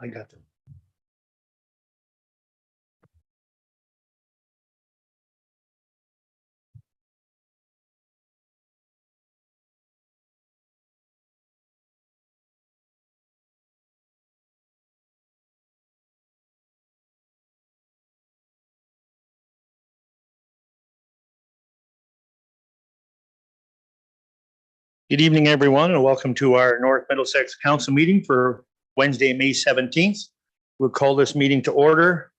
I got them. Good evening, everyone, and welcome to our North Middlesex Council meeting for Wednesday, May 17th. We'll call this meeting to order.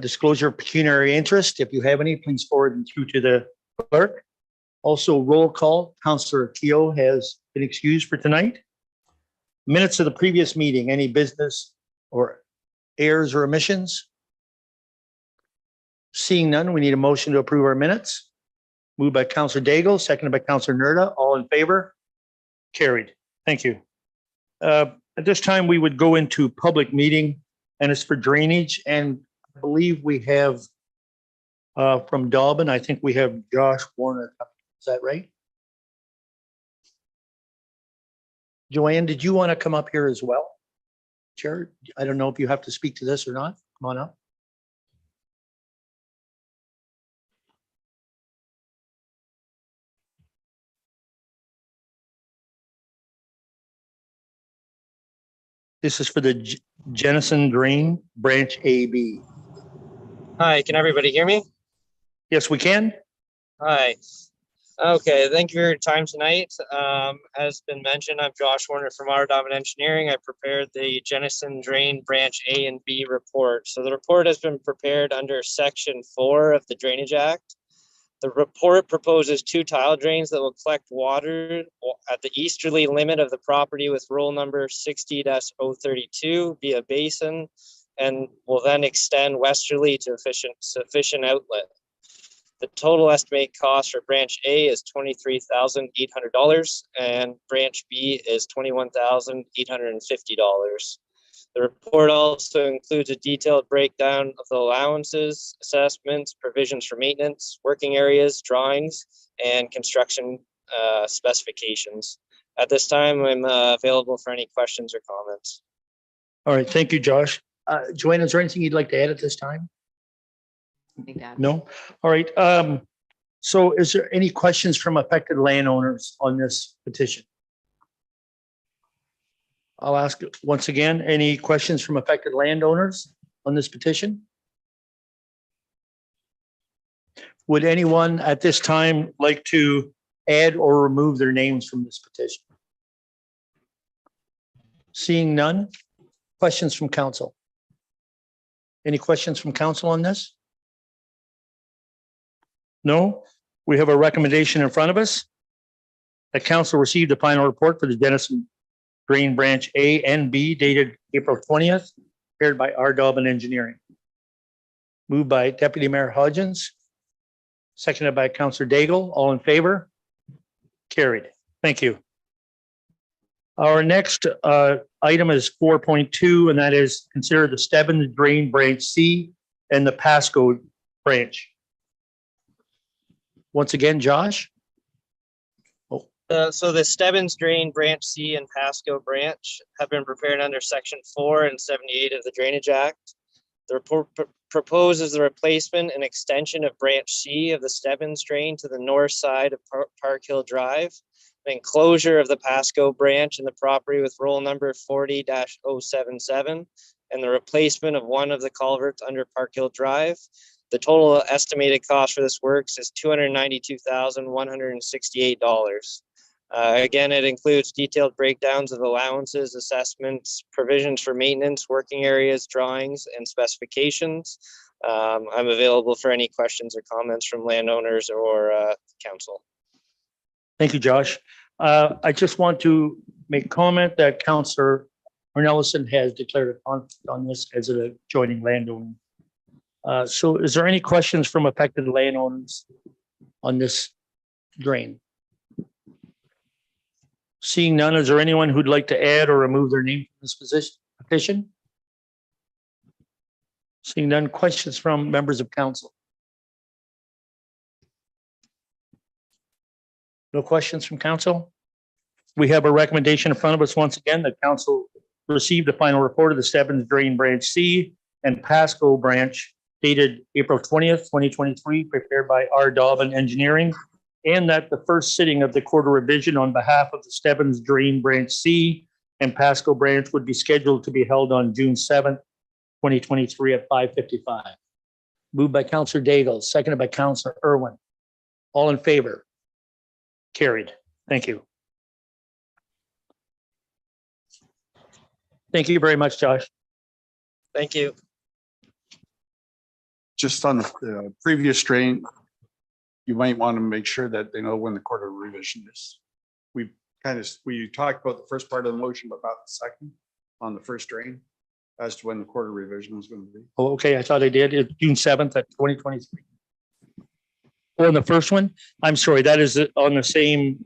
Disclosure of pecuniary interest. If you have any, please forward them through to the clerk. Also, roll call. Councillor Keogh has been excused for tonight. Minutes of the previous meeting. Any business or errors or omissions? Seeing none, we need a motion to approve our minutes. Moved by Councillor Daigle, seconded by Councillor Nerda. All in favor? Carried. Thank you. At this time, we would go into public meeting, and it's for drainage. And I believe we have from Dobbin, I think we have Josh Warner. Is that right? Joanne, did you want to come up here as well? Chair, I don't know if you have to speak to this or not. Come on up. This is for the Jennison Drain Branch AB. Hi, can everybody hear me? Yes, we can. Hi. Okay, thank you for your time tonight. As been mentioned, I'm Josh Warner from Dobbin Engineering. I prepared the Jennison Drain Branch A and B report. So the report has been prepared under Section 4 of the Drainage Act. The report proposes 2 tile drains that will collect water at the easterly limit of the property with roll number 60-032 via basin, and will then extend westerly to sufficient outlet. The total estimated cost for branch A is $23,800 and branch B is $21,850. The report also includes a detailed breakdown of the allowances, assessments, provisions for maintenance, working areas, drawings, and construction specifications. At this time, I'm available for any questions or comments. All right, thank you, Josh. Joanna, is there anything you'd like to add at this time? No? All right. So is there any questions from affected landowners on this petition? I'll ask once again, any questions from affected landowners on this petition? Would anyone at this time like to add or remove their names from this petition? Seeing none, questions from council? Any questions from council on this? No? We have a recommendation in front of us. The council received the final report for the Jennison Drain Branch A and B dated April 20th, prepared by Dobbin Engineering. Moved by Deputy Mayor Hodgins, seconded by Councillor Daigle. All in favor? Carried. Thank you. Our next item is 4.2, and that is consider the Stebbins Drain Branch C and the Pasco Branch. Once again, Josh. So the Stebbins Drain Branch C and Pasco Branch have been prepared under Section 4 and 78 of the Drainage Act. The report proposes the replacement and extension of Branch C of the Stebbins Drain to the north side of Park Hill Drive, and closure of the Pasco Branch in the property with roll number 40-077, and the replacement of one of the culverts under Park Hill Drive. The total estimated cost for this works is $292,168. Again, it includes detailed breakdowns of allowances, assessments, provisions for maintenance, working areas, drawings, and specifications. I'm available for any questions or comments from landowners or council. Thank you, Josh. I just want to make comment that Councillor Ornellison has declared a conflict on this as an adjoining landowner. So is there any questions from affected landowners on this drain? Seeing none, is there anyone who'd like to add or remove their name from this petition? Seeing none, questions from members of council? No questions from council? We have a recommendation in front of us once again. The council received the final report of the Stebbins Drain Branch C and Pasco Branch dated April 20th, 2023, prepared by R. Dobbin Engineering, and that the first sitting of the quarter revision on behalf of the Stebbins Drain Branch C and Pasco Branch would be scheduled to be held on June 7th, 2023 at 5:55. Moved by Councillor Daigle, seconded by Councillor Irwin. All in favor? Carried. Thank you. Thank you very much, Josh. Thank you. Just on the previous drain, you might want to make sure that they know when the quarter revision is. We talked about the first part of the motion, but about the second on the first drain as to when the quarter revision was going to be. Oh, okay, I thought I did. It's June 7th at 2023. Oh, and the first one? I'm sorry, that is on the same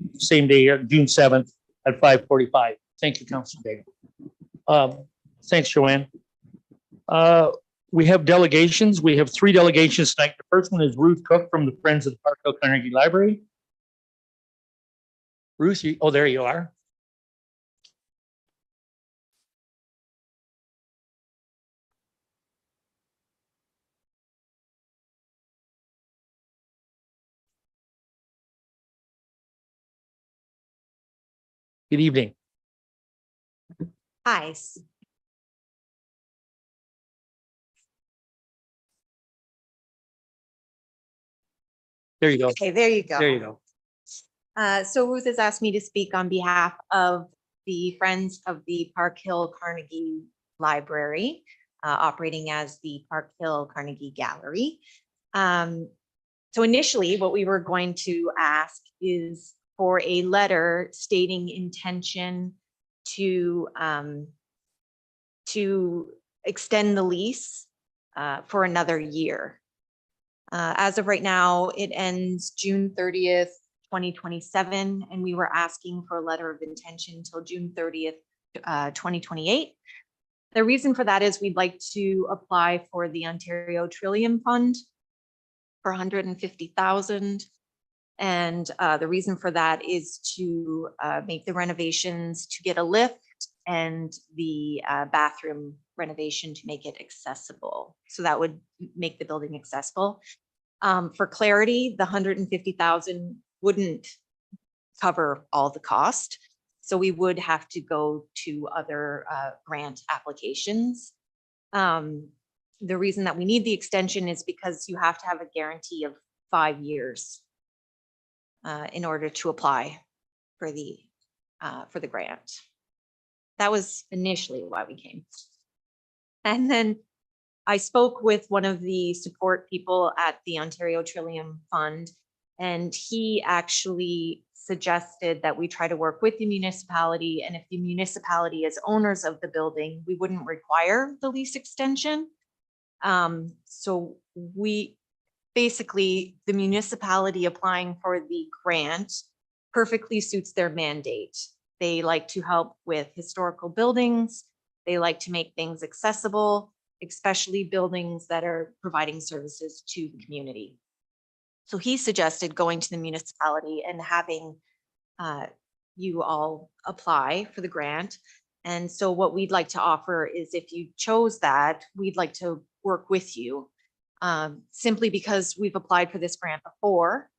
day, June 7th at 5:45. Thank you, Councilor Daigle. Thanks, Joanne. We have delegations. We have 3 delegations tonight. The first one is Ruth Cook from the Friends of the Parkville Carnegie Library. Ruth, oh, there you are. Good evening. Hi. There you go. Okay, there you go. There you go. So Ruth has asked me to speak on behalf of the Friends of the Park Hill Carnegie Library, operating as the Park Hill Carnegie Gallery. So initially, what we were going to ask is for a letter stating intention to extend the lease for another year. As of right now, it ends June 30th, 2027, and we were asking for a letter of intention until June 30th, 2028. The reason for that is we'd like to apply for the Ontario Trillium Fund for $150,000. And the reason for that is to make the renovations to get a lift and the bathroom renovation to make it accessible. So that would make the building accessible. For clarity, the $150,000 wouldn't cover all the cost. So we would have to go to other grant applications. The reason that we need the extension is because you have to have a guarantee of 5 years in order to apply for the grant. That was initially why we came. And then I spoke with one of the support people at the Ontario Trillium Fund, and he actually suggested that we try to work with the municipality, and if the municipality is owners of the building, we wouldn't require the lease extension. So we basically, the municipality applying for the grant perfectly suits their mandate. They like to help with historical buildings. They like to make things accessible, especially buildings that are providing services to the community. So he suggested going to the municipality and having you all apply for the grant. And so what we'd like to offer is, if you chose that, we'd like to work with you, simply because we've applied for this grant before.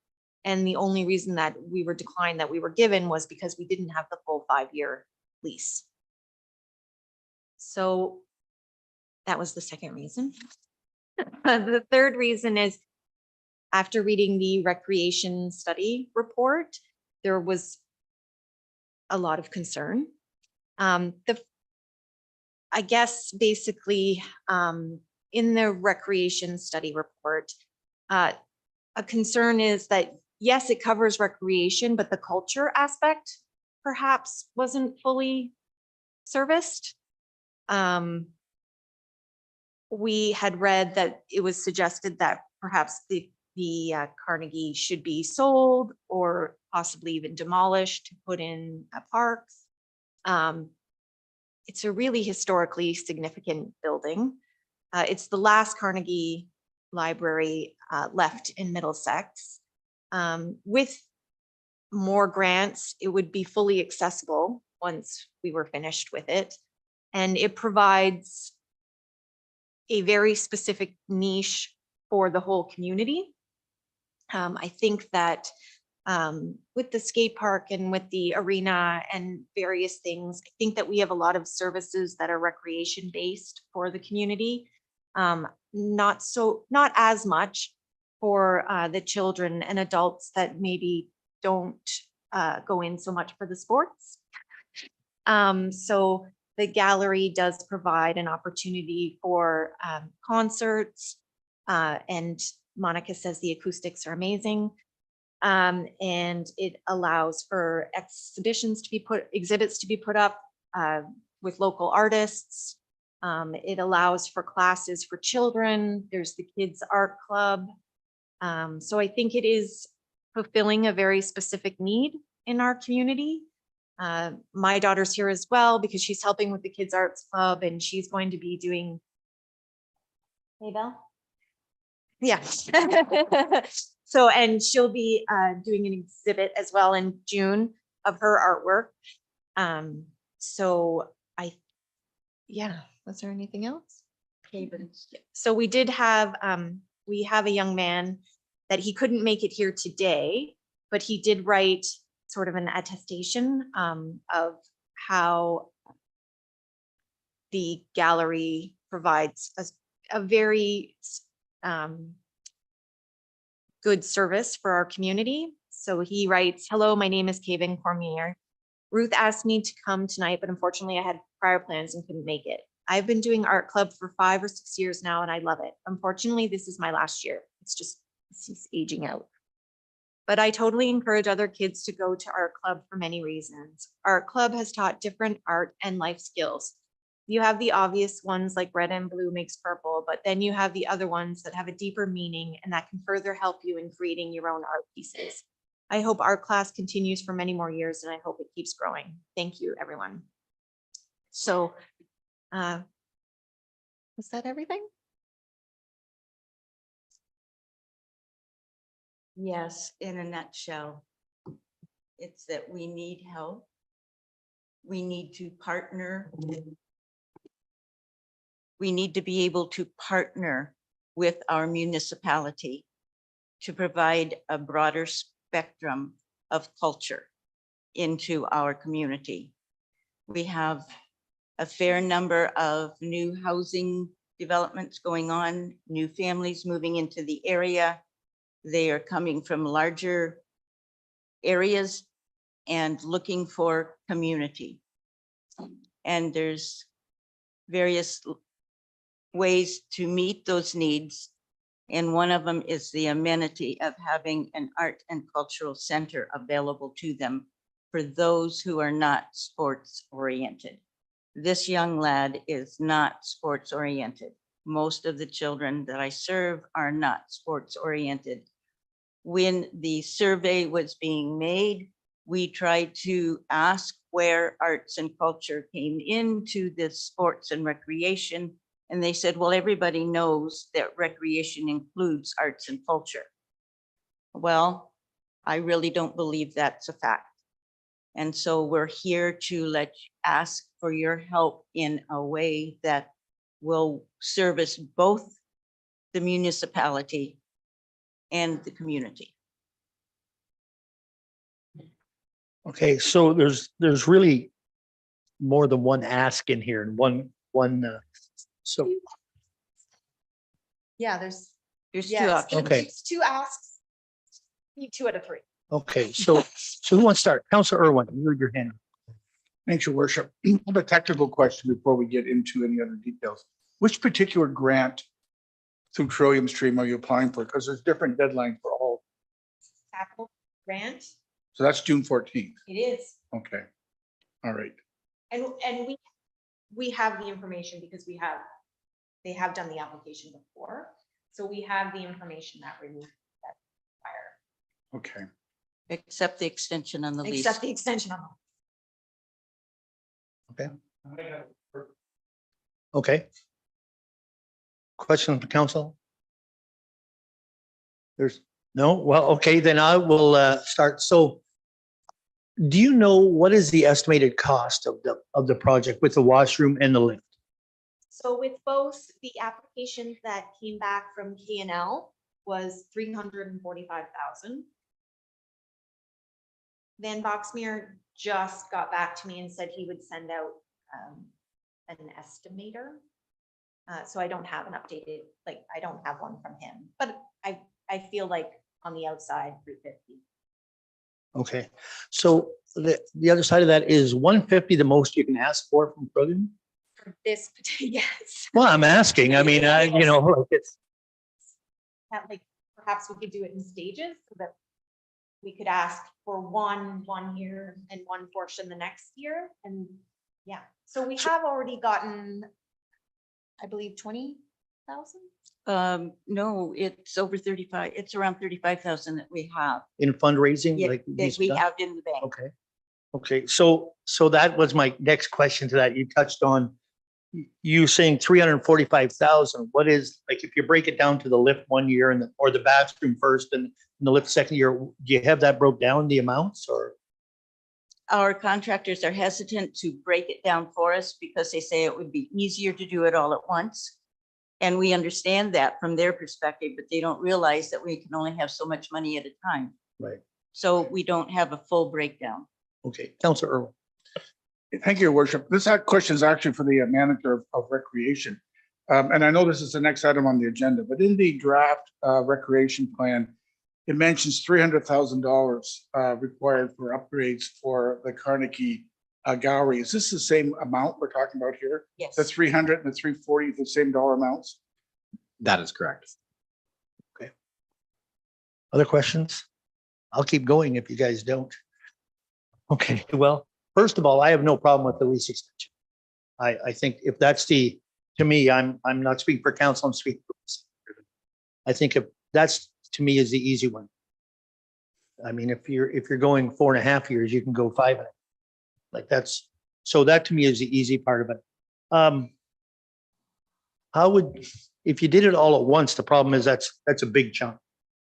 And the only reason that we were declined, that we were given, was because we didn't have the full 5-year lease. So that was the second reason. The third reason is, after reading the recreation study report, there was a lot of concern. I guess basically in the recreation study report, a concern is that, yes, it covers recreation, but the culture aspect perhaps wasn't fully serviced. We had read that it was suggested that perhaps the Carnegie should be sold or possibly even demolished to put in parks. It's a really historically significant building. It's the last Carnegie Library left in Middlesex. With more grants, it would be fully accessible once we were finished with it. and it provides a very specific niche for the whole community. I think that with the skate park and with the arena and various things, I think that we have a lot of services that are recreation based for the community. Not as much for the children and adults that maybe don't go in so much for the sports. So the gallery does provide an opportunity for concerts, and Monica says the acoustics are amazing. And it allows for exhibits to be put up with local artists. It allows for classes for children. There's the kids art club. So I think it is fulfilling a very specific need in our community. My daughter's here as well because she's helping with the kids arts club, and she's going to be doing. Hey, Belle? Yeah. So, and she'll be doing an exhibit as well in June of her artwork. So was there anything else? So we did have, we have a young man that he couldn't make it here today, but he did write sort of an attestation of how the gallery provides a very good service for our community. So he writes, "Hello, my name is Kevin Cormier. Ruth asked me to come tonight, but unfortunately I had prior plans and couldn't make it. I've been doing art club for 5 or 6 years now and I love it. Unfortunately, this is my last year. He's aging out. But I totally encourage other kids to go to art club for many reasons. Art club has taught different art and life skills. You have the obvious ones like red and blue makes purple, but then you have the other ones that have a deeper meaning and that can further help you in creating your own art pieces. I hope art class continues for many more years and I hope it keeps growing. Thank you, everyone." So, was that everything? Yes, in a nutshell, it's that we need help. We need to partner. We need to be able to partner with our municipality to provide a broader spectrum of culture into our community. We have a fair number of new housing developments going on, new families moving into the area. They are coming from larger areas and looking for community. And there's various ways to meet those needs. And one of them is the amenity of having an art and cultural center available to them for those who are not sports oriented. This young lad is not sports oriented. Most of the children that I serve are not sports oriented. When the survey was being made, we tried to ask where arts and culture came into this sports and recreation. And they said, well, everybody knows that recreation includes arts and culture. Well, I really don't believe that's a fact. And so we're here to ask for your help in a way that will service both the municipality and the community. Okay, so there's really more than one ask in here and one so Yeah, there's There's yes, two options. Okay. it's 2 asks. Need 2 out of 3. okay, so who wants to start? Councilor Irwin, your hand. Thanks, your worship. I have a technical question before we get into any other details. Which particular grant through Trillium Stream are you applying for? Because there's different deadlines for all. Tackle grant. So that's June 14th. It is. Okay. All right. And we have the information because they have done the application before. So we have the information that we need that require. Okay. Except the extension on the lease. Except the extension on Okay. Question from council? There's no, well, okay, then I will start. So do you know what is the estimated cost of the project with the washroom and the lift? So with both, the application that came back from K&L was 345,000. Van Boxmeer just got back to me and said he would send out an estimator. So I don't have an updated, like, I don't have one from him, but I feel like on the outside, 350. Okay, so the other side of that is 150 the most you can ask for from Crogan? For this, yes. Well, I'm asking, I mean, like it's, Like, perhaps we could do it in stages so that we could ask for one year and one portion the next year. And yeah, so we have already gotten, I believe, 20,000. No, it's over 35. It's around 35,000 that we have. in fundraising, like. That these we stuff? have in the bank. Okay. Okay, so that was my next question to that. You touched on, you saying 345,000. What is, like, if you break it down to the lift one year and or the bathroom first and the lift second year, do you have that broke down, the amounts, or? Our contractors are hesitant to break it down for us because they say it would be easier to do it all at once. And we understand that from their perspective, but they don't realize that we can only have so much money at a time. Right. So we don't have a full breakdown. Okay, Councillor Irwin. Thank you, Your Worship. This question is actually for the manager of recreation. And I know this is the next item on the agenda, but in the draft recreation plan, it mentions $300,000 required for upgrades for the Carnegie Gallery. Is this the same amount we're talking about here? Yes. The 300 and the 340, the same dollar amounts? That is correct. Other questions? I'll keep going if you guys don't. Okay, well, first of all, I have no problem with the lease extension. I think if that's to me, I'm not speaking for council, I'm speaking for myself. I think if that's, to me, is the easy one. I mean, if you're going 4.5 years, you can go 5. Like that's, so that to me is the easy part of it. How would, if you did it all at once, the problem is that's a big chunk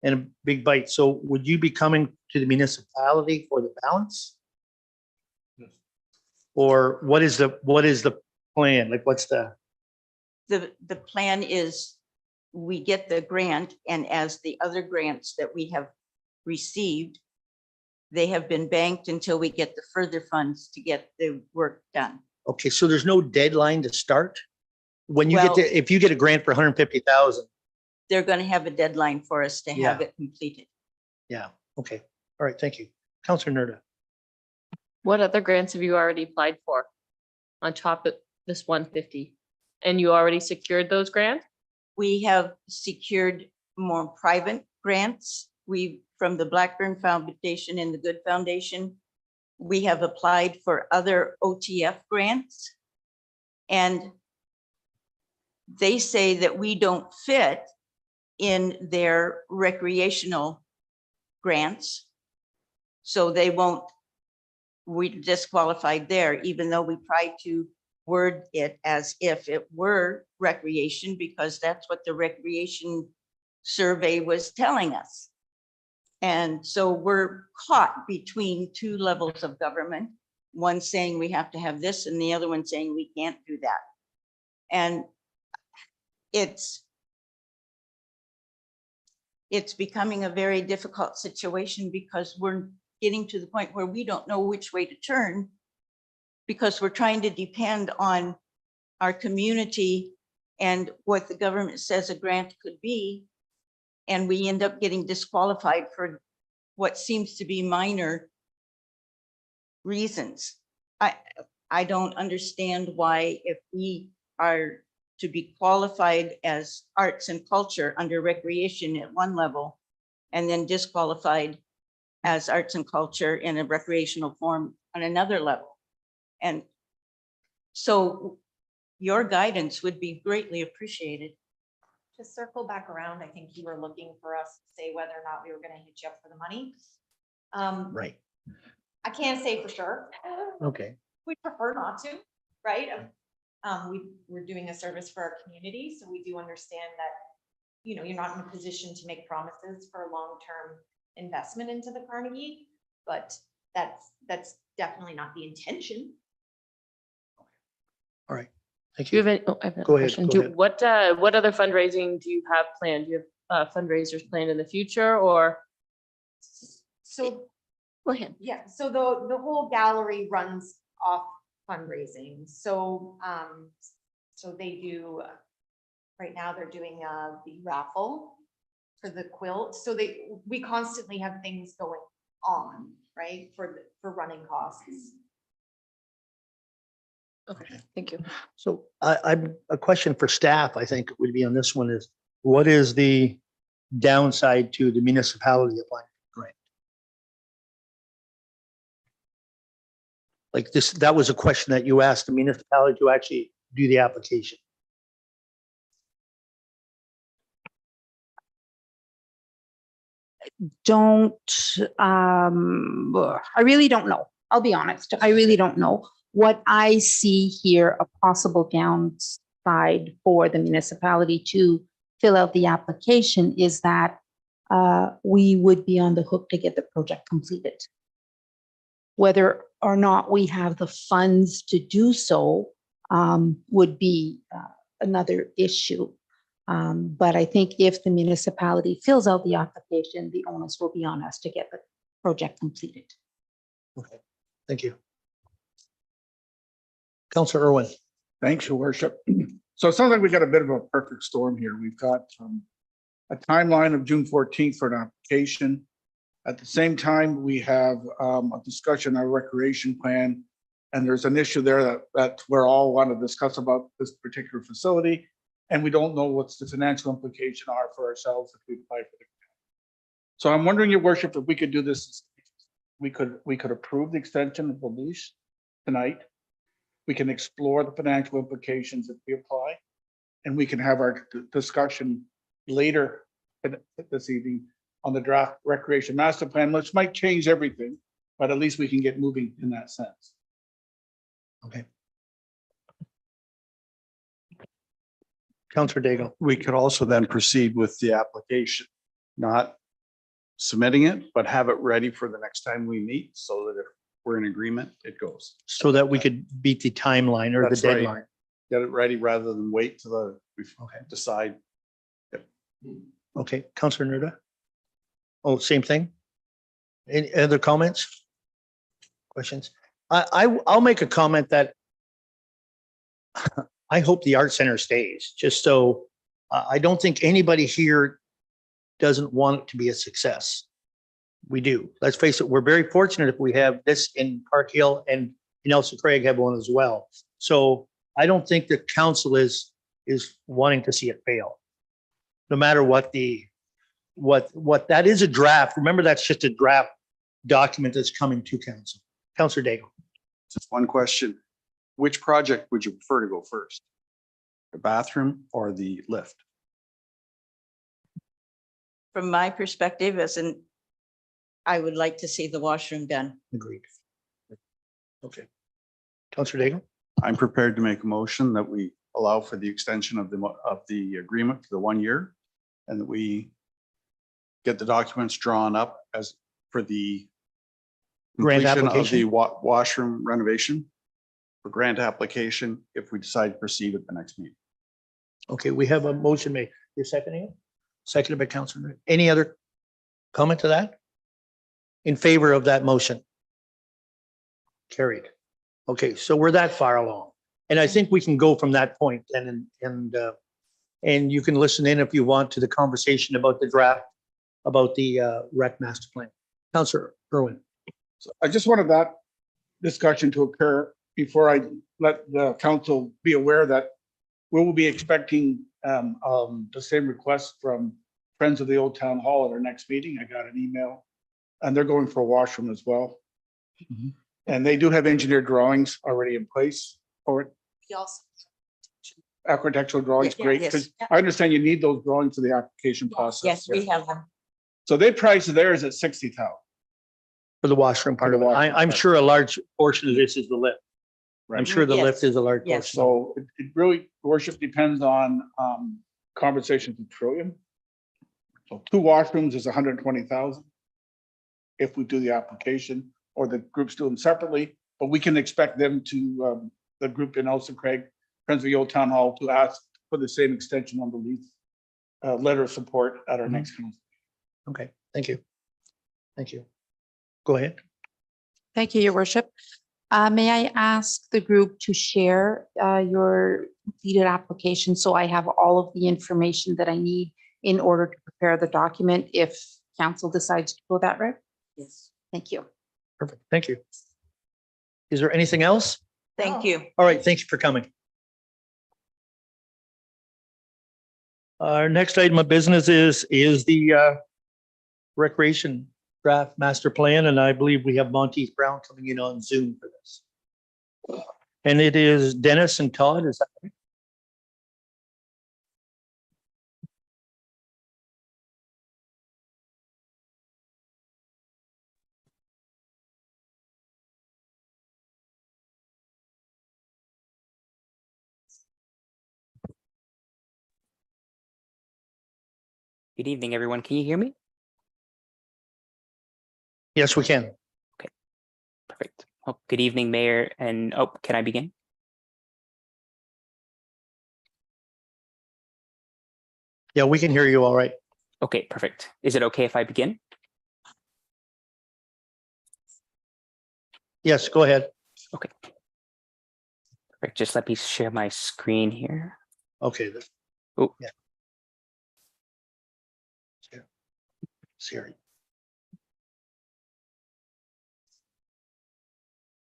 and a big bite. So would you be coming to the municipality for the balance? Or what is the plan? Like, what's the? The plan is we get the grant, and as the other grants that we have received, they have been banked until we get the further funds to get the work done. Okay, so there's no deadline to start? When you Well- if you get a grant for 150,000, They're going to have a deadline for us to have Yeah. it completed. yeah, okay. All right, thank you. Councillor Nerda. What other grants have you already applied for on top of this 150? And you already secured those grants? We have secured more private grants. From the Blackburn Foundation and the Good Foundation, we have applied for other OTF grants. And they say that we don't fit in their recreational grants. So they won't, we disqualified there, even though we tried to word it as if it were recreation, because that's what the recreation survey was telling us. And so we're caught between two levels of government, one saying we have to have this and the other one saying we can't do that. And it's becoming a very difficult situation because we're getting to the point where we don't know which way to turn, because we're trying to depend on our community and what the government says a grant could be. And we end up getting disqualified for what seems to be minor reasons. I don't understand why, if we are to be qualified as arts and culture under recreation at one level, and then disqualified as arts and culture in a recreational form on another level. And so your guidance would be greatly appreciated. To circle back around, I think you were looking for us to say whether or not we were gonna hit you up for the money. Right, I can't say for sure. okay. We prefer not to, right? We're doing a service for our community, so we do understand that, you're not in a position to make promises for a long-term investment into the Carnegie, but that's definitely not the intention. All right. Thank Do you you. have any, oh, I have another Go ahead, question. go What other fundraising do you have planned? Do you have fundraisers planned in the future or? So, Go ahead. yeah, so the whole gallery runs off fundraising. So, so they do, right now they're doing the raffle for the quilt. So we constantly have things going on, right, for running costs. Okay, thank you. So I'm, a question for staff, I think would be on this one is, what is the downside to the municipality applying for grant? Like this, that was a question that you asked the municipality to actually do the application. I really don't know. I'll be honest. I really don't know. What I see here, a possible downside for the municipality to fill out the application is that we would be on the hook to get the project completed. Whether or not we have the funds to do so would be another issue. But I think if the municipality fills out the application, the onus will be on us to get the project completed. Okay, thank you. Councillor Irwin. Thanks, your worship. So it sounds like we got a bit of a perfect storm here. We've got a timeline of June 14th for an application. At the same time, we have a discussion on recreation plan. And there's an issue there that we're all want to discuss about this particular facility. And we don't know what's the financial implication are for ourselves if we apply for the grant. So I'm wondering, your worship, if we could do this, we could approve the extension of the lease tonight. We can explore the financial implications if we apply, and we can have our discussion later this evening on the draft recreation master plan, which might change everything, but at least we can get moving in that sense. Okay. Councillor Daigle. We could also then proceed with the application, not submitting it, but have it ready for the next time we meet so that if we're in agreement, it goes. So that we could beat the timeline or the That's right. deadline. Get it ready rather than wait till we Okay. decide. Okay, Councillor Nerda. Oh, same thing? Any other comments? Questions? I'll make a comment that I hope the art center stays, just so I don't think anybody here doesn't want it to be a success. We do. Let's face it, we're very fortunate if we have this in Park Hill and Nelson Craig have one as well. So I don't think the council is wanting to see it fail. No matter what that is a draft. Remember, that's just a draft document that's coming to council. Councillor Daigle. Just one question. Which project would you prefer to go first? The bathroom or the lift? From my perspective, I would like to see the washroom done. Agreed. Okay. Councillor Daigle. I'm prepared to make a motion that we allow for the extension of the agreement for the 1 year, and that we get the documents drawn up as for the Grant completion of the application. washroom renovation for grant application if we decide to proceed at the next meeting. Okay, we have a motion made. You're seconding it? Seconded by Councillor Nerda. Any other comment to that? In favor of that motion? Carried. Okay, so we're that far along. And I think we can go from that point then and you can listen in if you want to the conversation about the draft, about the rec master plan. Councillor Irwin. So I just wanted that discussion to occur before I let the council be aware that we will be expecting the same request from Friends of the Old Town Hall at our next meeting. I got an email and they're going for a washroom as well. Mhm. And they do have engineered drawings already in place for it. Architectural drawings, Yeah, great, yes. because I understand you need those drawings for the application process. Yes, we have them. So they priced theirs at 60,000. For the washroom part For of the it. washroom I'm part. sure a large portion of this is the lift. I'm Right. sure the Yes. lift is a large Yes. portion. So it really, worship depends on conversations with Trillium. So 2 washrooms is 120,000. If we do the application, or the groups do them separately, but we can expect them to, the group in Elson Craig, Friends of the Old Town Hall, to ask for the same extension on the lease letter of support at our next council. Okay, thank you. Thank you. Go ahead. Thank you, Your Worship. May I ask the group to share your completed application so I have all of the information that I need in order to prepare the document if council decides to go that route? Yes. Thank you. Perfect. Thank you. Is there anything else? Thank you. All right, thank you for coming. Our next item of business is the recreation draft master plan, and I believe we have Monteith Brown coming in on Zoom for this. And it is Dennis and Todd, is that right? Good evening, everyone. Can you hear me? Yes, we can. Perfect. Oh, good evening, Mayor. And can I begin? Yeah, we can hear you all right. Okay, perfect. Is it okay if I begin? Yes, go ahead. Perfect. Just let me share my screen here. Okay. Oh. Yeah. Siri.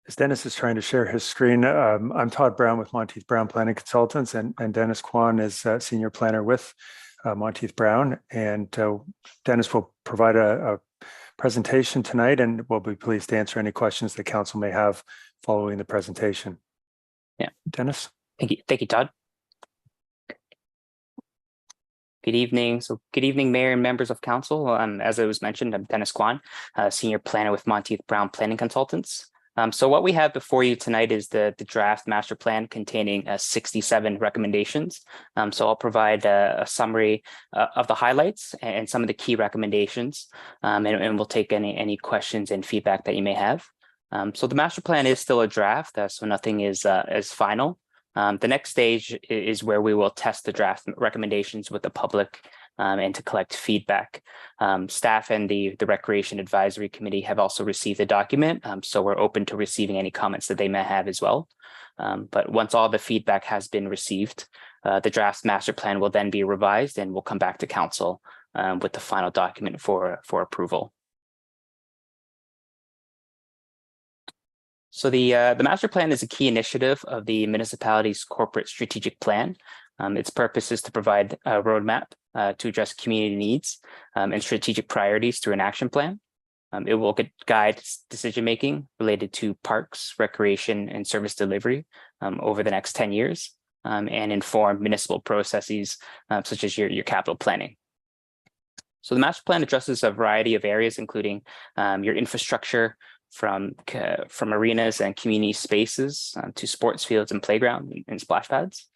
As Dennis is trying to share his screen, I'm Todd Brown with Monteith Brown Planning Consultants, and Dennis Kwan is Senior Planner with Monteith Brown. And Dennis will provide a presentation tonight, and we'll be pleased to answer any questions the council may have following the presentation. Yeah. Dennis? Thank you. Thank you, Todd. Good evening. So good evening, Mayor and members of council. As it was mentioned, I'm Dennis Kwan, Senior Planner with Monteith Brown Planning Consultants. So what we have before you tonight is the draft master plan containing 67 recommendations. So I'll provide a summary of the highlights and some of the key recommendations, and we'll take any questions and feedback that you may have. So the master plan is still a draft, so nothing is final. The next stage is where we will test the draft recommendations with the public and to collect feedback. Staff and the Recreation Advisory Committee have also received the document, so we're open to receiving any comments that they may have as well. But once all the feedback has been received, the draft master plan will then be revised and we'll come back to council with the final document for approval. So the master plan is a key initiative of the municipality's corporate strategic plan. Its purpose is to provide a roadmap to address community needs and strategic priorities through an action plan. It will guide decision-making related to parks, recreation, and service delivery over the next 10 years and inform municipal processes such as your capital planning. So the master plan addresses a variety of areas, including your infrastructure, from arenas and community spaces to sports fields and playground and splash pads.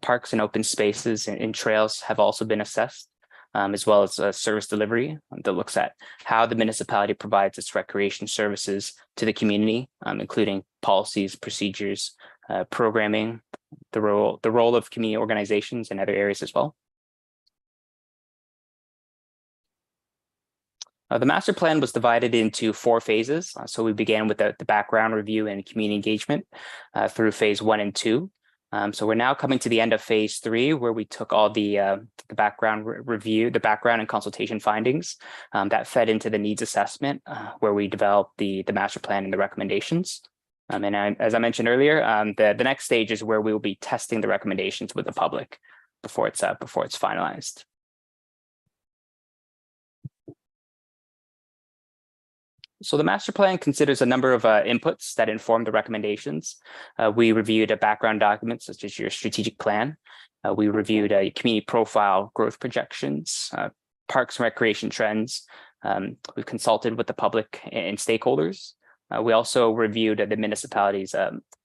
Parks and open spaces and trails have also been assessed, as well as service delivery that looks at how the municipality provides its recreation services to the community, including policies, procedures, programming, the role of community organizations and other areas as well. The master plan was divided into 4 phases. So we began with the background review and community engagement through phase 1 and 2. So we're now coming to the end of phase 3, where we took all the background review, the background and consultation findings that fed into the needs assessment, where we developed the master plan and the recommendations. As I mentioned earlier, the next stage is where we will be testing the recommendations with the public before it's finalized. So the master plan considers a number of inputs that inform the recommendations. We reviewed a background document such as your strategic plan. We reviewed a community profile, growth projections, parks and recreation trends. We've consulted with the public and stakeholders. We also reviewed the municipality's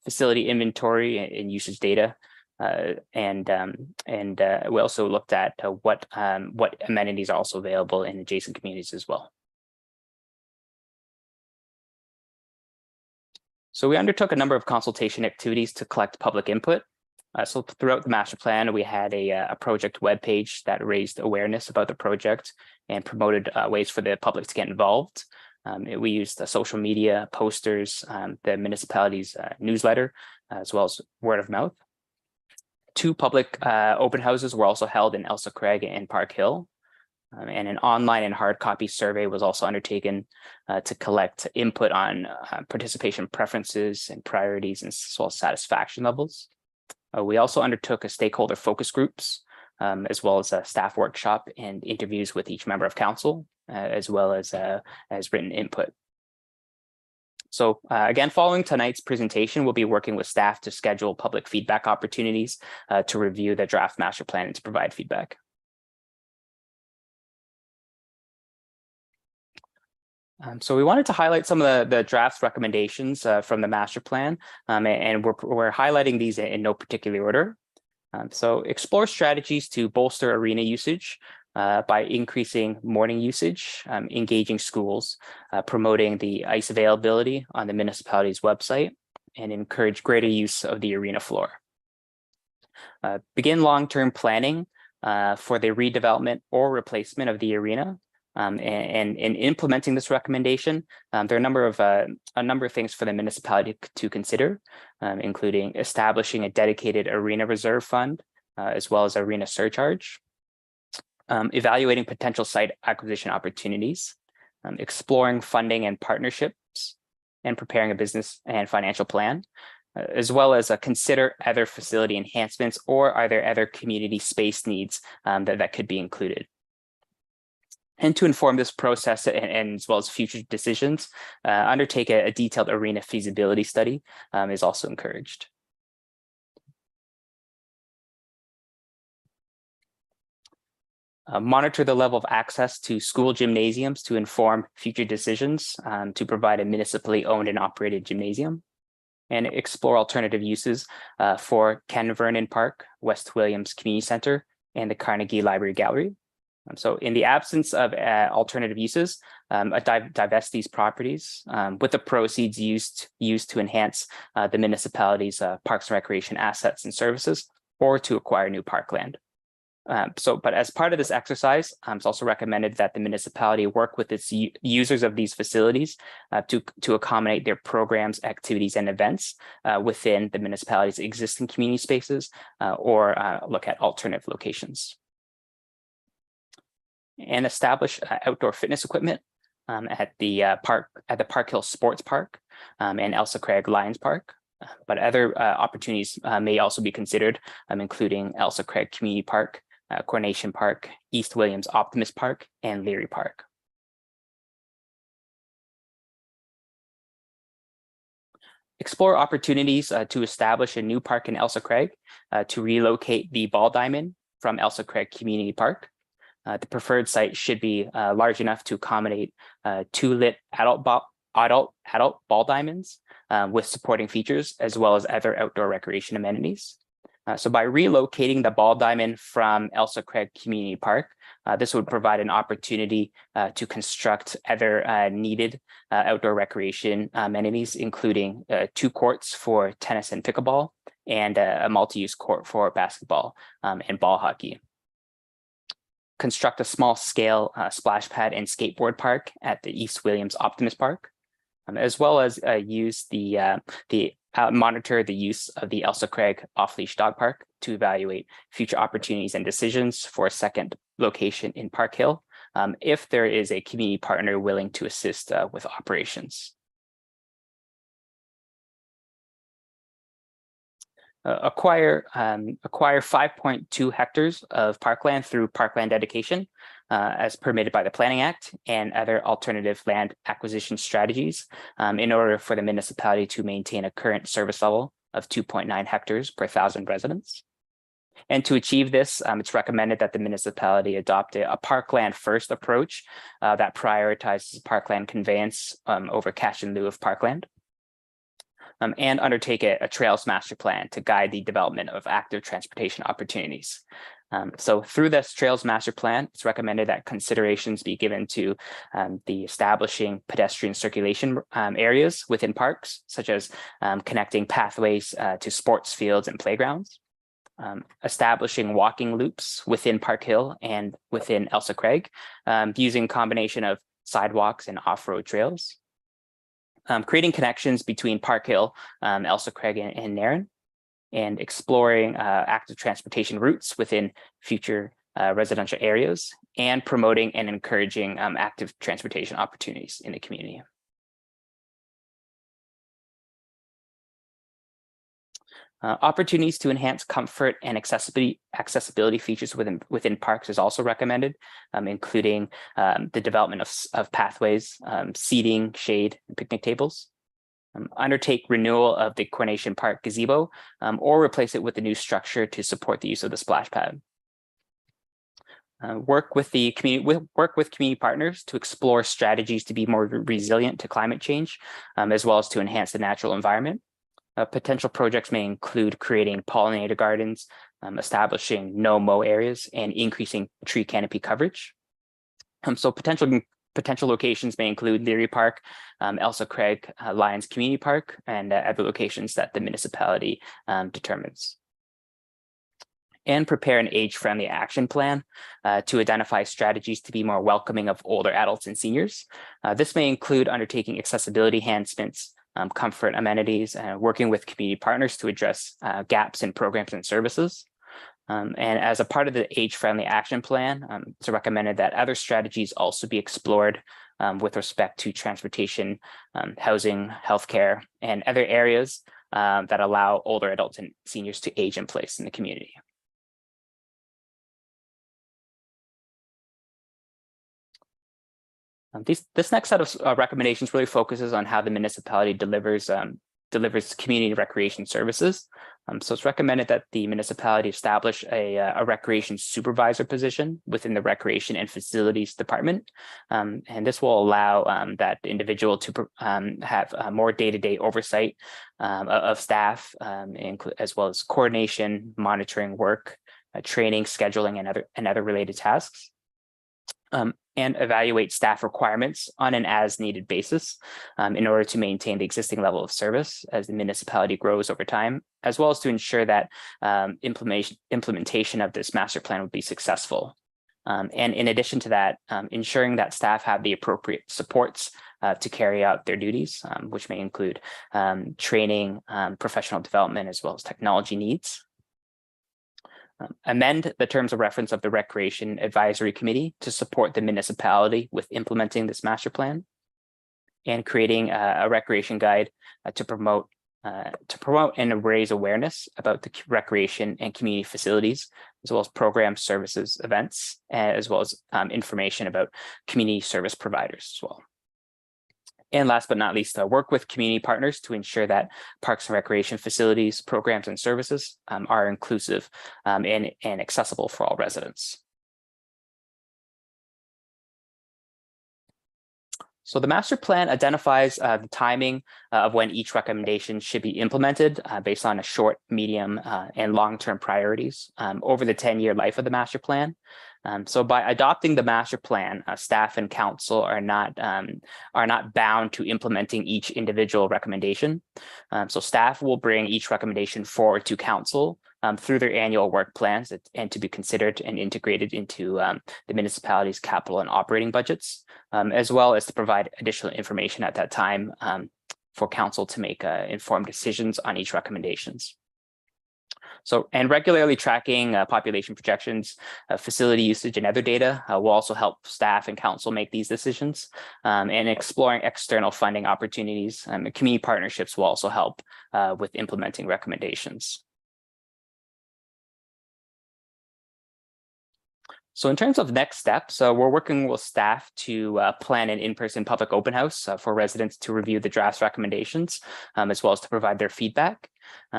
facility inventory and usage data. And we also looked at what amenities are also available in adjacent communities as well. So we undertook a number of consultation activities to collect public input. So throughout the master plan, we had a project webpage that raised awareness about the project and promoted ways for the public to get involved. We used social media, posters, the municipality's newsletter, as well as word of mouth. 2 public open houses were also held in Elsa Craig and Park Hill. And an online and hard copy survey was also undertaken to collect input on participation preferences and priorities, as well as satisfaction levels. We also undertook a stakeholder focus groups, as well as a staff workshop and interviews with each member of council, as well as written input. So again, following tonight's presentation, we'll be working with staff to schedule public feedback opportunities to review the draft master plan and to provide feedback. So we wanted to highlight some of the draft recommendations from the master plan, and we're highlighting these in no particular order. So explore strategies to bolster arena usage by increasing morning usage, engaging schools, promoting the ice availability on the municipality's website, and encourage greater use of the arena floor. Begin long-term planning for the redevelopment or replacement of the arena. And in implementing this recommendation, there are a number of things for the municipality to consider, including establishing a dedicated arena reserve fund, as well as arena surcharge, evaluating potential site acquisition opportunities, exploring funding and partnerships, and preparing a business and financial plan, as well as consider other facility enhancements, or are there other community space needs that could be included. And to inform this process and as well as future decisions, undertake a detailed arena feasibility study is also encouraged. Monitor the level of access to school gymnasiums to inform future decisions to provide a municipally owned and operated gymnasium, and explore alternative uses for Ken Vernon Park, West Williams Community Center, and the Carnegie Library Gallery. So in the absence of alternative uses, divest these properties with the proceeds used to enhance the municipality's parks and recreation assets and services, or to acquire new parkland. But as part of this exercise, it's also recommended that the municipality work with its users of these facilities to accommodate their programs, activities, and events within the municipality's existing community spaces, or look at alternative locations. And establish outdoor fitness equipment at the Park Hill Sports Park and Elsa Craig Lions Park. But other opportunities may also be considered, including Elsa Craig Community Park, Coronation Park, East Williams Optimist Park, and Leary Park. Explore opportunities to establish a new park in Elsa Craig, to relocate the ball diamond from Elsa Craig Community Park. The preferred site should be large enough to accommodate 2 lit adult ball diamonds with supporting features, as well as other outdoor recreation amenities. So by relocating the ball diamond from Elsa Craig Community Park, this would provide an opportunity to construct other needed outdoor recreation amenities, including 2 courts for tennis and pickleball, and a multi-use court for basketball and ball hockey. Construct a small-scale splash pad and skateboard park at the East Williams Optimist Park, as well as monitor the use of the Elsa Craig off-leash dog park to evaluate future opportunities and decisions for a second location in Park Hill, if there is a community partner willing to assist with operations. Acquire 5.2 hectares of parkland through parkland dedication as permitted by the Planning Act and other alternative land acquisition strategies in order for the municipality to maintain a current service level of 2.9 hectares per 1,000 residents. And to achieve this, it's recommended that the municipality adopt a parkland first approach that prioritizes parkland conveyance over cash in lieu of parkland. And undertake a trails master plan to guide the development of active transportation opportunities. So through this Trails Master Plan, it's recommended that considerations be given to the establishing pedestrian circulation areas within parks, such as connecting pathways to sports fields and playgrounds, establishing walking loops within Park Hill and within Elsa Craig, using a combination of sidewalks and off-road trails, creating connections between Park Hill, Elsa Craig, and Nairn, and exploring active transportation routes within future residential areas, and promoting and encouraging active transportation opportunities in the community. Opportunities to enhance comfort and accessibility features within parks is also recommended, including the development of pathways, seating, shade, and picnic tables. Undertake renewal of the Coronation Park gazebo, or replace it with a new structure to support the use of the splash pad. Work with community partners to explore strategies to be more resilient to climate change, as well as to enhance the natural environment. Potential projects may include creating pollinator gardens, establishing no-mow areas, and increasing tree canopy coverage. So potential locations may include Leary Park, Elsa Craig, Lions Community Park, and other locations that the municipality determines. And prepare an age-friendly action plan to identify strategies to be more welcoming of older adults and seniors. This may include undertaking accessibility enhancements, comfort amenities, and working with community partners to address gaps in programs and services. And as a part of the age-friendly action plan, it's recommended that other strategies also be explored with respect to transportation, housing, healthcare, and other areas that allow older adults and seniors to age in place in the community. This next set of recommendations really focuses on how the municipality delivers community recreation services. So it's recommended that the municipality establish a recreation supervisor position within the Recreation and Facilities Department. And this will allow that individual to have more day-to-day oversight of staff, as well as coordination, monitoring work, training, scheduling, and other related tasks. And evaluate staff requirements on an as-needed basis in order to maintain the existing level of service as the municipality grows over time, as well as to ensure that implementation of this master plan will be successful. And in addition to that, ensuring that staff have the appropriate supports to carry out their duties, which may include training, professional development, as well as technology needs. Amend the terms of reference of the Recreation Advisory Committee to support the municipality with implementing this master plan, and creating a recreation guide to promote and raise awareness about the recreation and community facilities, as well as programs, services, events, as well as information about community service providers as well. And last but not least, work with community partners to ensure that parks and recreation facilities, programs, and services are inclusive and accessible for all residents. So the master plan identifies the timing of when each recommendation should be implemented based on a short, medium, and long-term priorities over the 10-year life of the master plan. So by adopting the master plan, staff and council are not bound to implementing each individual recommendation. So staff will bring each recommendation forward to council through their annual work plans and to be considered and integrated into the municipality's capital and operating budgets, as well as to provide additional information at that time for council to make informed decisions on each recommendations. So, and regularly tracking population projections, facility usage, and other data will also help staff and council make these decisions. And exploring external funding opportunities and community partnerships will also help with implementing recommendations. So in terms of next steps, we're working with staff to plan an in-person public open house for residents to review the draft recommendations, as well as to provide their feedback.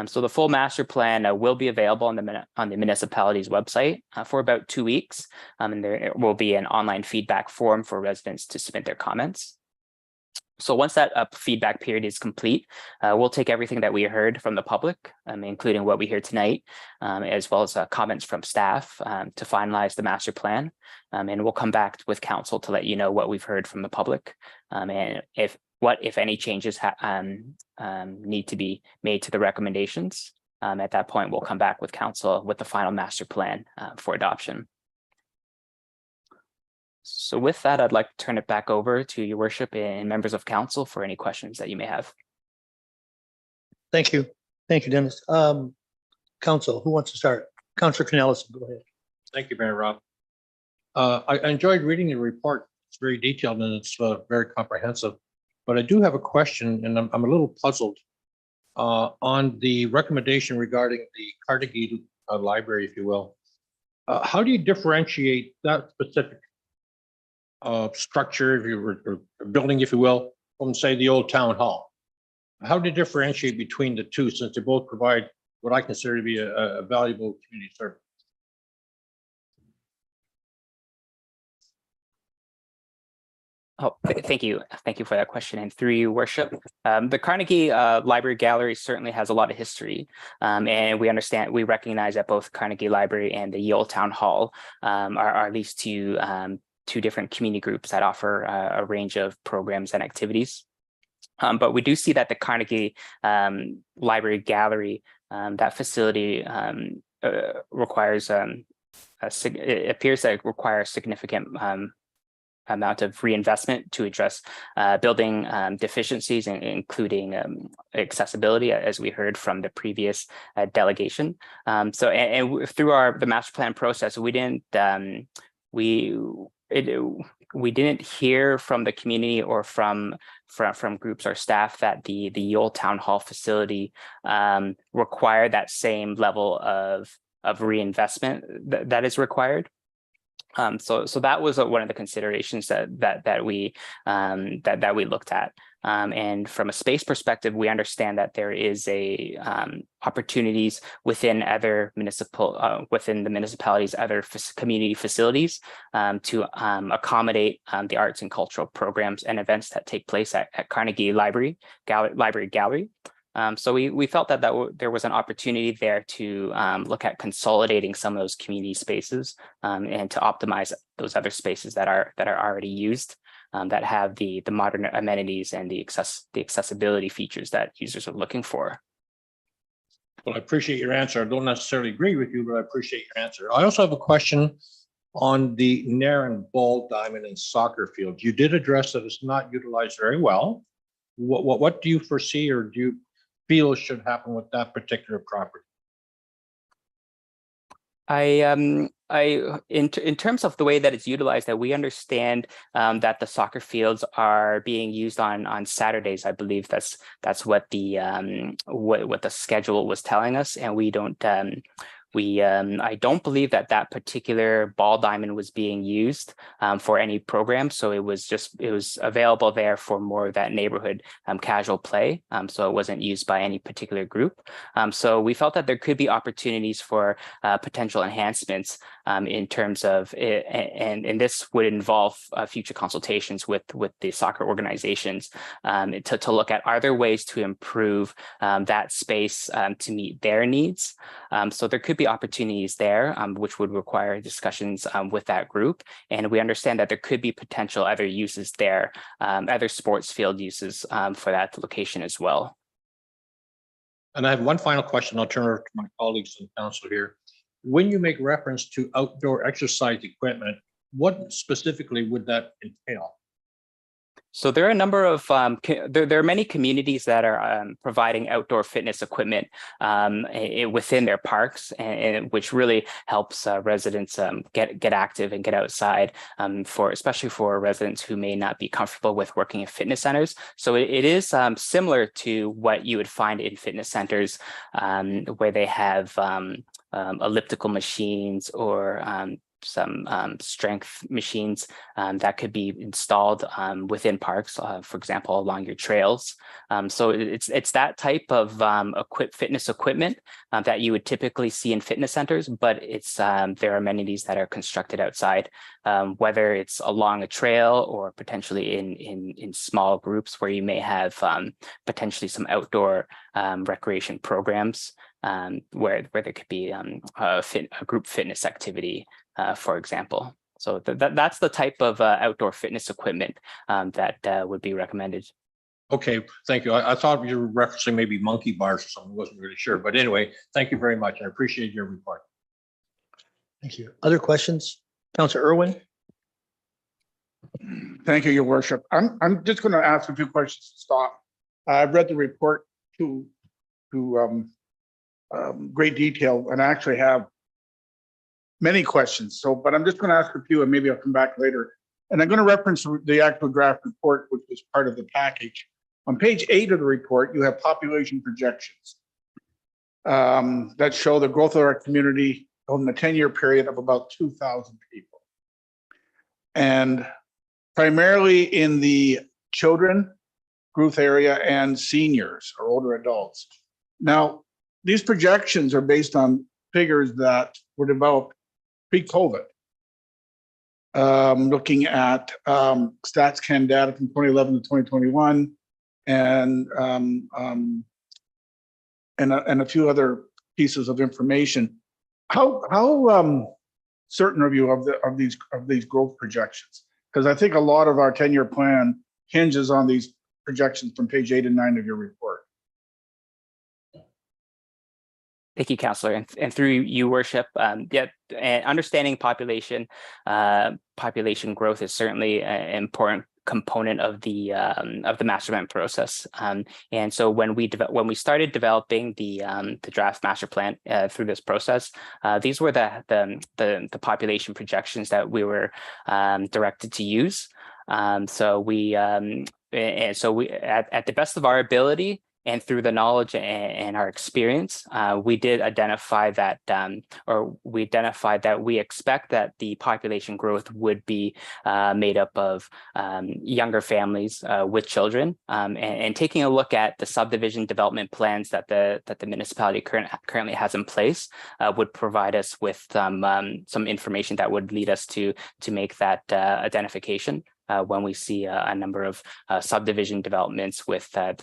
So the full master plan will be available on the municipality's website for about 2 weeks, and there will be an online feedback form for residents to submit their comments. So once that feedback period is complete, we'll take everything that we heard from the public, including what we hear tonight, as well as comments from staff to finalize the master plan. And we'll come back with council to let you know what we've heard from the public, and if any changes need to be made to the recommendations. At that point, we'll come back with council with the final master plan for adoption. So with that, I'd like to turn it back over to your worship and members of council for any questions that you may have. Thank you. Thank you, Dennis. Council, who wants to start? Councilor Canellis, go ahead. Thank you, Mayor Rob. I enjoyed reading the report. It's very detailed and it's very comprehensive. But I do have a question, and I'm a little puzzled on the recommendation regarding the Carnegie Library, if you will. How do you differentiate that specific structure, if you were or building, if you will, from say the old town hall? How do you differentiate between the two, since they both provide what I consider to be a valuable community service? Oh, thank you. Thank you for that question. And through you, worship, the Carnegie Library Gallery certainly has a lot of history. And we recognize that both Carnegie Library and the Old Town Hall are at least two different community groups that offer a range of programs and activities. But we do see that the Carnegie Library Gallery, that facility requires, it appears that it requires significant amount of reinvestment to address building deficiencies, including accessibility, as we heard from the previous delegation. So through the master plan process, we didn't hear from the community or from groups or staff that the old town hall facility required that same level of reinvestment that is required. So that was one of the considerations that we looked at. And from a space perspective, we understand that there is opportunities within the municipality's other community facilities to accommodate the arts and cultural programs and events that take place at Carnegie Library Gallery. So we felt that there was an opportunity there to look at consolidating some of those community spaces and to optimize those other spaces that are already used, that have the modern amenities and the accessibility features that users are looking for. Well, I appreciate your answer. I don't necessarily agree with you, but I appreciate your answer. I also have a question on the Nairn ball diamond and soccer field. You did address that it's not utilized very well. What do you foresee, or do you feel should happen with that particular property? In terms of the way that it's utilized, that we understand that the soccer fields are being used on Saturdays. I believe that's what the schedule was telling us, and we don't. I don't believe that particular ball diamond was being used for any program. So it was available there for more of that neighborhood casual play. So it wasn't used by any particular group. So we felt that there could be opportunities for potential enhancements in terms of it, and this would involve future consultations with the soccer organizations to look at, are there ways to improve that space to meet their needs. So there could be opportunities there, which would require discussions with that group. And we understand that there could be potential other uses there, other sports field uses for that location as well. And I have one final question. I'll turn it over to my colleagues and council here. When you make reference to outdoor exercise equipment, what specifically would that entail? So there are a number of there are many communities that are providing outdoor fitness equipment within their parks, and which really helps residents get active and get outside, especially for residents who may not be comfortable with working in fitness centers. So it is similar to what you would find in fitness centers, where they have elliptical machines or strength machines that could be installed within parks, for example, along your trails. So it's that type of fitness equipment that you would typically see in fitness centers, but there are amenities that are constructed outside, whether it's along a trail or potentially in small groups where you may have potentially some outdoor recreation programs where there could be a group fitness activity, for example. So that's the type of outdoor fitness equipment that would be recommended. Okay, thank you. I thought you were referencing maybe monkey bars or something. Wasn't really sure, but anyway, thank you very much. I appreciate your report. Thank you. Other questions? Counselor Irwin? Thank you, Your Worship. I'm just going to ask a few questions to stop. I've read the report to great detail, and I actually have many questions. So, but I'm just going to ask a few, and maybe I'll come back later. And I'm going to reference the actual draft report, which was part of the package. On page 8 of the report, you have population projections that show the growth of our community over the 10-year period of about 2,000 people. And primarily in the children growth area and seniors or older adults. Now, these projections are based on figures that were developed pre-COVID. Looking at StatsCan data from 2011 to 2021, and a few other pieces of information. How certain are you of these growth projections? Because I think a lot of our 10-year plan hinges on these projections from page 8 and 9 of your report. Thank you, Councillor, and through you, Worship. And understanding population growth is certainly an important component of the master plan process. And so when we started developing the draft master plan through this process, these were the population projections that we were directed to use. So we at the best of our ability, and through the knowledge and our experience, we did identify that, we expect that the population growth would be made up of younger families with children, and taking a look at the subdivision development plans that the municipality currently has in place would provide us with some information that would lead us to make that identification. When we see a number of subdivision developments with the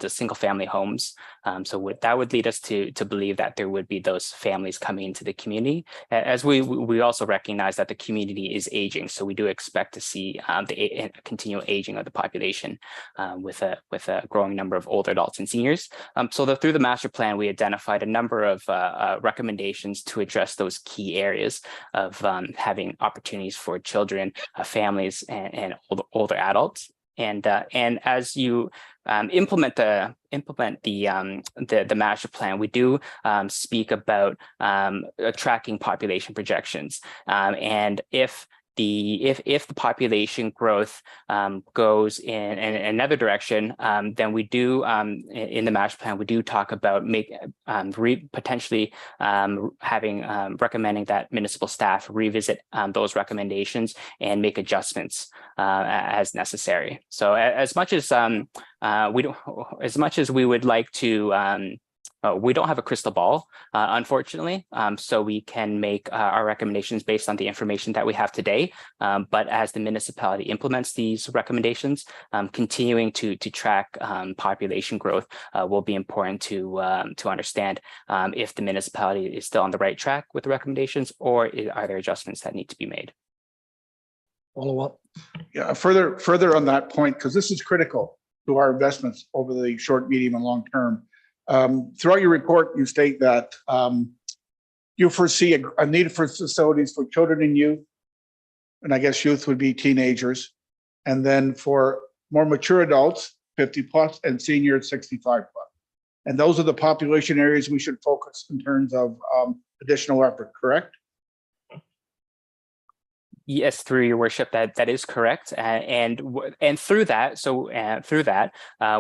single family homes. So that would lead us to believe that there would be those families coming into the community, as we also recognize that the community is aging. So we do expect to see the continual aging of the population with a growing number of older adults and seniors. So through the master plan, we identified a number of recommendations to address those key areas of having opportunities for children, families, and older adults. And as you implement the master plan, we do speak about tracking population projections, and if the population growth goes in another direction, then we do in the master plan, we do talk about potentially recommending that municipal staff revisit those recommendations and make adjustments as necessary. So as much as we would like to. We don't have a crystal ball, unfortunately, so we can make our recommendations based on the information that we have today. But as the municipality implements these recommendations, continuing to track population growth will be important to understand if the municipality is still on the right track with the recommendations, or are there adjustments that need to be made. Follow up. Yeah, further on that point, because this is critical to our investments over the short, medium, and long term. Throughout your report, you state that you foresee a need for facilities for children and youth, and I guess youth would be teenagers, and then for more mature adults, 50 plus, and seniors, 65 plus. And those are the population areas we should focus in terms of additional effort, correct? Yes, through your worship, that is correct. And through that,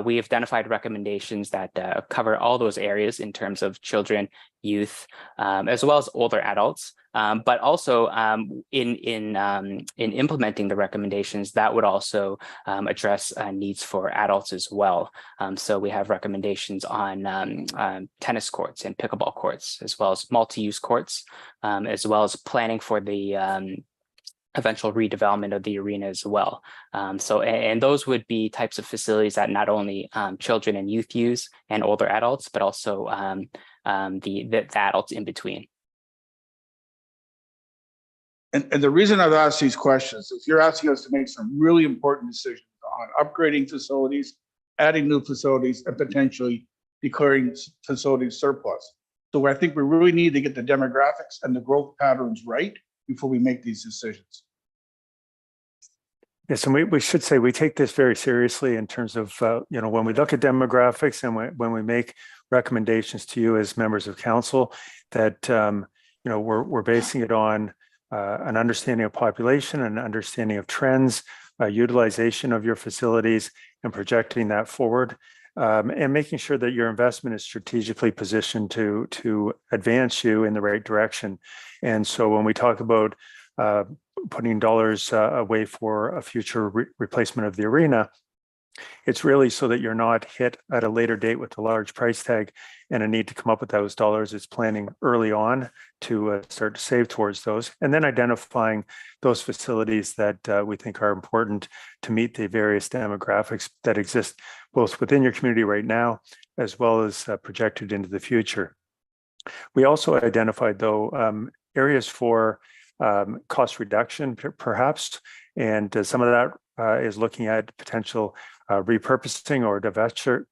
we have identified recommendations that cover all those areas in terms of children, youth, as well as older adults. But also in implementing the recommendations, that would also address needs for adults as well. So we have recommendations on tennis courts and pickleball courts, as well as multi-use courts, as well as planning for the eventual redevelopment of the arena as well. And those would be types of facilities that not only children and youth use and older adults, but also the adults in between. And the reason I've asked these questions is you're asking us to make some really important decisions on upgrading facilities, adding new facilities, and potentially declaring facilities surplus. So I think we really need to get the demographics and the growth patterns right before we make these decisions. Yes, and we should say we take this very seriously in terms of, when we look at demographics and when we make recommendations to you as members of council, that, we're basing it on an understanding of population, an understanding of trends, utilization of your facilities, and projecting that forward, and making sure that your investment is strategically positioned to advance you in the right direction. And so when we talk about putting dollars away for a future replacement of the arena, it's really so that you're not hit at a later date with a large price tag and a need to come up with those dollars. It's planning early on to start to save towards those, and then identifying those facilities that we think are important to meet the various demographics that exist both within your community right now, as well as projected into the future. We also identified, though, areas for cost reduction, perhaps, and some of that is looking at potential repurposing or divestiture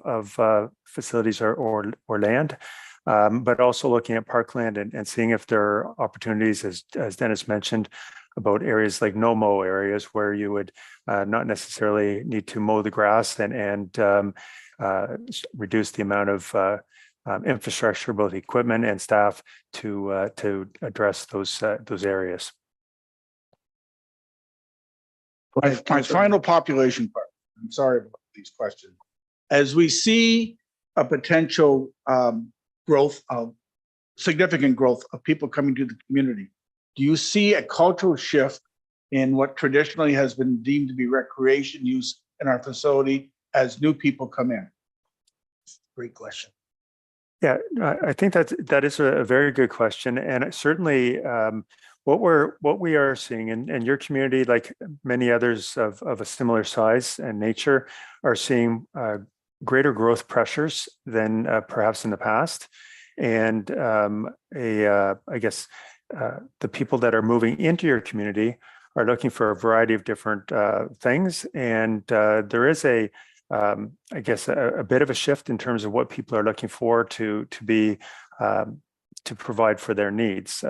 of facilities or land, but also looking at parkland and seeing if there are opportunities, as Dennis mentioned, about areas like no-mow areas where you would not necessarily need to mow the grass and reduce the amount of infrastructure, both equipment and staff, to address those areas. My final population part, I'm sorry about these questions. As we see a potential significant growth of people coming to the community, do you see a cultural shift in what traditionally has been deemed to be recreation use in our facility as new people come in? Great question. Yeah, I think that is a very good question, and certainly what we are seeing in your community, like many others of a similar size and nature, are seeing greater growth pressures than perhaps in the past, and I guess the people that are moving into your community are looking for a variety of different things, and there is I guess a bit of a shift in terms of what people are looking for to provide for their needs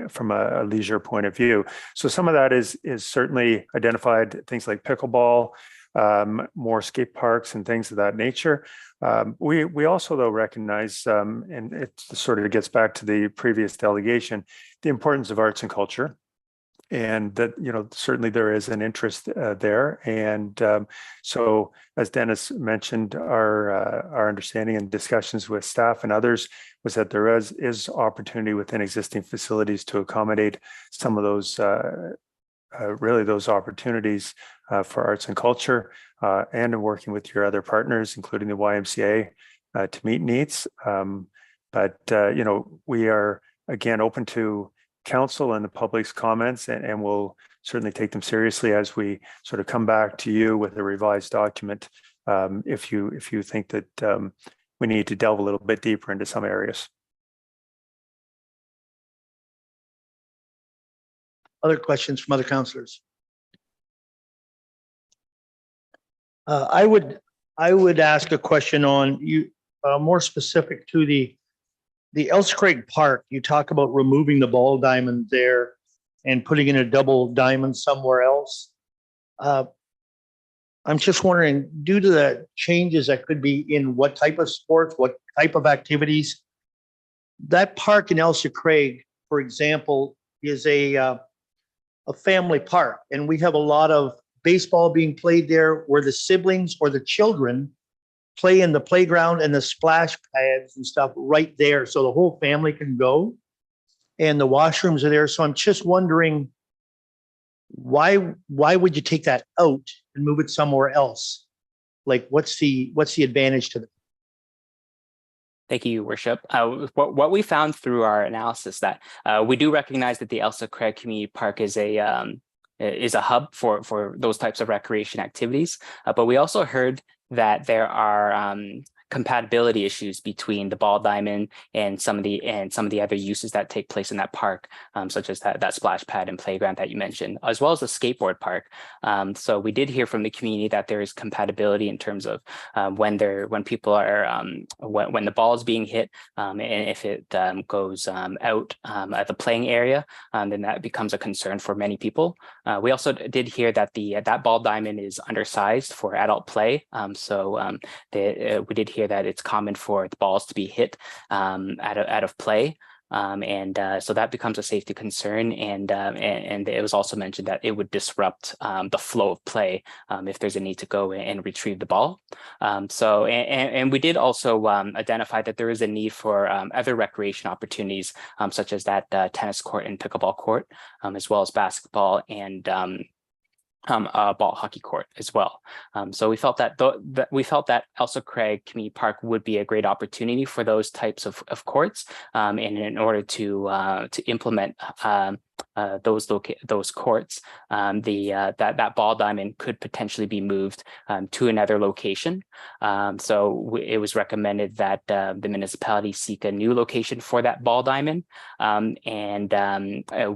from a leisure point of view. So some of that is certainly identified, things like pickleball, more skate parks and things of that nature. We also, though, recognize, and it sort of gets back to the previous delegation, the importance of arts and culture. And that, certainly there is an interest there. And so, as Dennis mentioned, our understanding and discussions with staff and others was that there is opportunity within existing facilities to accommodate some of those, really those opportunities for arts and culture, and in working with your other partners, including the YMCA, to meet needs. But we are, again, open to council and the public's comments, and we'll certainly take them seriously as we sort of come back to you with a revised document, if you think that we need to delve a little bit deeper into some areas. Other questions from other councillors? I would ask a question on you, more specific to the Elks Craig Park. You talk about removing the ball diamond there and putting in a double diamond somewhere else. I'm just wondering, due to the changes that could be in what type of sports, what type of activities, that park in Elks Craig, for example, is a a family park, and we have a lot of baseball being played there where the siblings or the children play in the playground and the splash pads and stuff right there. So the whole family can go. And the washrooms are there. So I'm just wondering, why would you take that out and move it somewhere else? Like, what's the advantage to that? Thank you, Your Worship. What we found through our analysis that we do recognize that the Elsa Craig Community Park is a hub for those types of recreation activities, but we also heard that there are compatibility issues between the ball diamond and some of the other uses that take place in that park, such as that splash pad and playground that you mentioned, as well as the skateboard park. So we did hear from the community that there is compatibility in terms of when people are when the ball is being hit, and if it goes out at the playing area, then that becomes a concern for many people. We also did hear that that ball diamond is undersized for adult play. We did hear that it's common for the balls to be hit out of play. So that becomes a safety concern. And it was also mentioned that it would disrupt the flow of play if there's a need to go and retrieve the ball. And we did also identify that there is a need for other recreation opportunities, such as that tennis court and pickleball court, as well as basketball and ball hockey court as well. So we felt that Elsa Craig Community Park would be a great opportunity for those types of courts, and in order to implement those courts, that ball diamond could potentially be moved to another location. It was recommended that the municipality seek a new location for that ball diamond,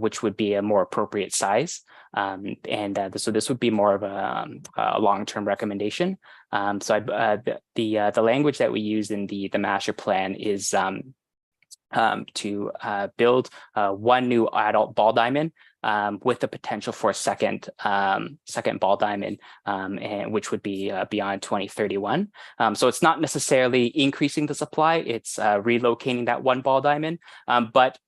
which would be a more appropriate size. So this would be more of a long-term recommendation. The language that we use in the master plan is to build one new adult ball diamond with the potential for a second ball diamond, which would be beyond 2031. So it's not necessarily increasing the supply; it's relocating that one ball diamond, but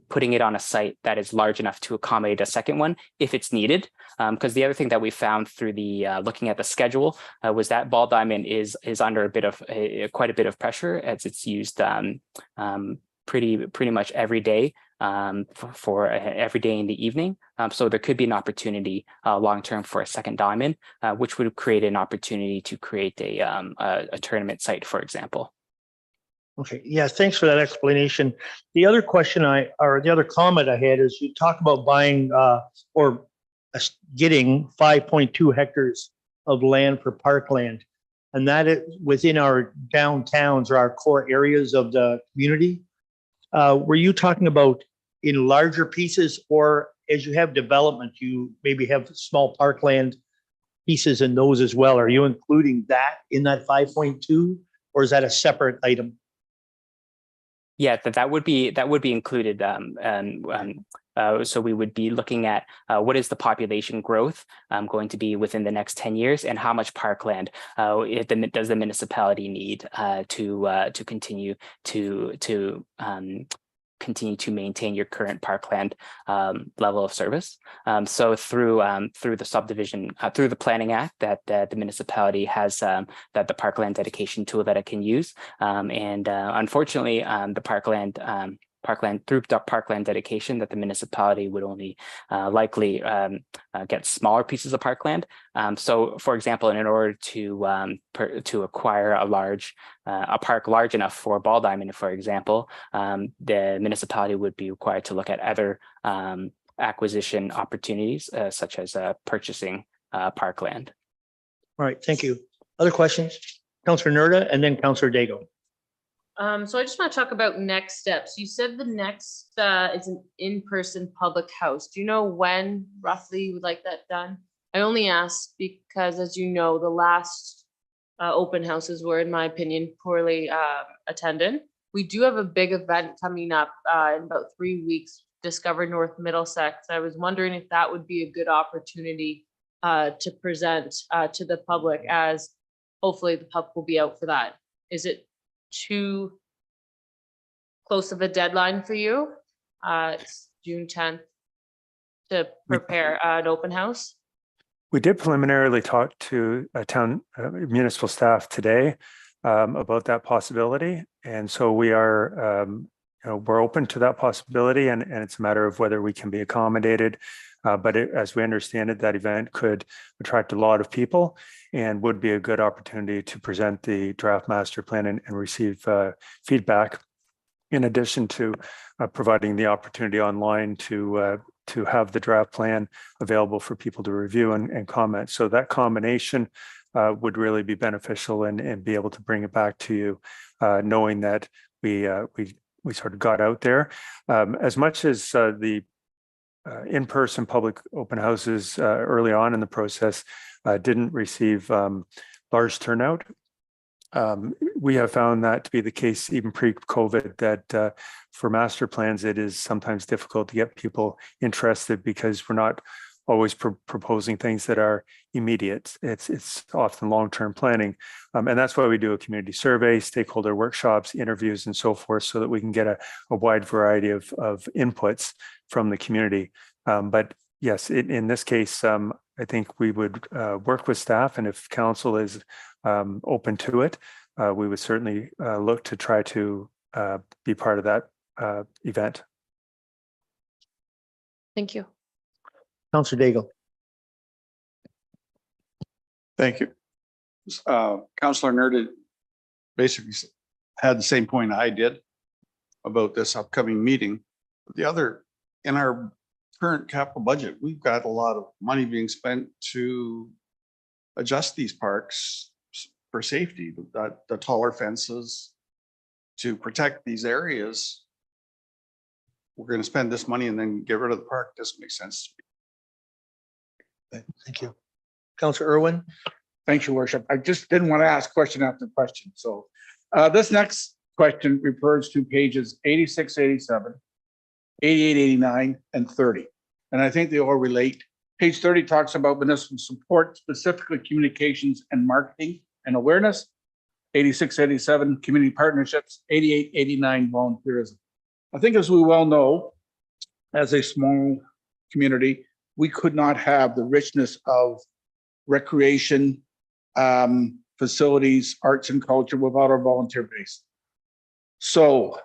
putting it on a site that is large enough to accommodate a second one if it's needed. Because the other thing that we found through the looking at the schedule was that ball diamond is under quite a bit of pressure, as it's used pretty much every day for every day in the evening. So there could be an opportunity long term for a second diamond, which would create an opportunity to create a tournament site, for example. Okay, yeah, thanks for that explanation. The other the other comment I had is you talk about buying getting 5.2 hectares of land for parkland, and that is within our downtowns or our core areas of the community. Were you talking about in larger pieces, or as you have development, you maybe have small parkland pieces in those as well? Are you including that in that 5.2, or is that a separate item? Yeah, that would be included. So we would be looking at what is the population growth going to be within the next 10 years, and how much parkland does the municipality need to continue to maintain your current parkland level of service. So through the subdivision, through the Planning Act, that the municipality has that the parkland dedication tool that it can use. Unfortunately, the parkland through parkland dedication, that the municipality would only likely get smaller pieces of parkland. So, for example, in order to acquire a park large enough for a ball diamond, for example, the municipality would be required to look at other acquisition opportunities, such as purchasing parkland. All right, thank you. Other questions? Councillor Nerda and then Councillor Dago. So I just want to talk about next steps. You said the next is an in-person public house. Do you know when roughly you would like that done? I only ask because, as you know, the last open houses were, in my opinion, poorly attended. We do have a big event coming up in about 3 weeks, Discover North Middlesex. I was wondering if that would be a good opportunity to present to the public, as hopefully the public will be out for that. Is it too close of a deadline for you? It's June 10th. to prepare an open house? We did preliminarily talk to town municipal staff today about that possibility. And so we are, we're open to that possibility, and it's a matter of whether we can be accommodated. But as we understand it, that event could attract a lot of people and would be a good opportunity to present the draft master plan and receive feedback, in addition to providing the opportunity online to have the draft plan available for people to review and comment. So that combination would really be beneficial and be able to bring it back to you, knowing that we sort of got out there. As much as the in-person public open houses early on in the process didn't receive large turnout, we have found that to be the case even pre-COVID, that for master plans, it is sometimes difficult to get people interested because we're not always proposing things that are immediate. It's often long-term planning. And that's why we do a community survey, stakeholder workshops, interviews, and so forth, so that we can get a wide variety of inputs from the community. But yes, in this case, I think we would work with staff, and if council is open to it, we would certainly look to try to be part of that event. Thank you. Councillor Daigle. Thank you. Councillor Nerded basically had the same point I did about this upcoming meeting. The other, in our current capital budget, we've got a lot of money being spent to adjust these parks for safety, the taller fences to protect these areas. We're going to spend this money and then get rid of the park. Doesn't make sense to me. Thank you. Councillor Irwin. Thank you, Worship. I just didn't want to ask question after question. So this next question refers to pages 86, 87, 88, 89, and 30. And I think they all relate. Page 30 talks about municipal support, specifically communications and marketing and awareness. 86, 87, community partnerships. 88, 89, volunteerism. I think, as we well know, as a small community, we could not have the richness of recreation, facilities, arts and culture without our volunteer base. So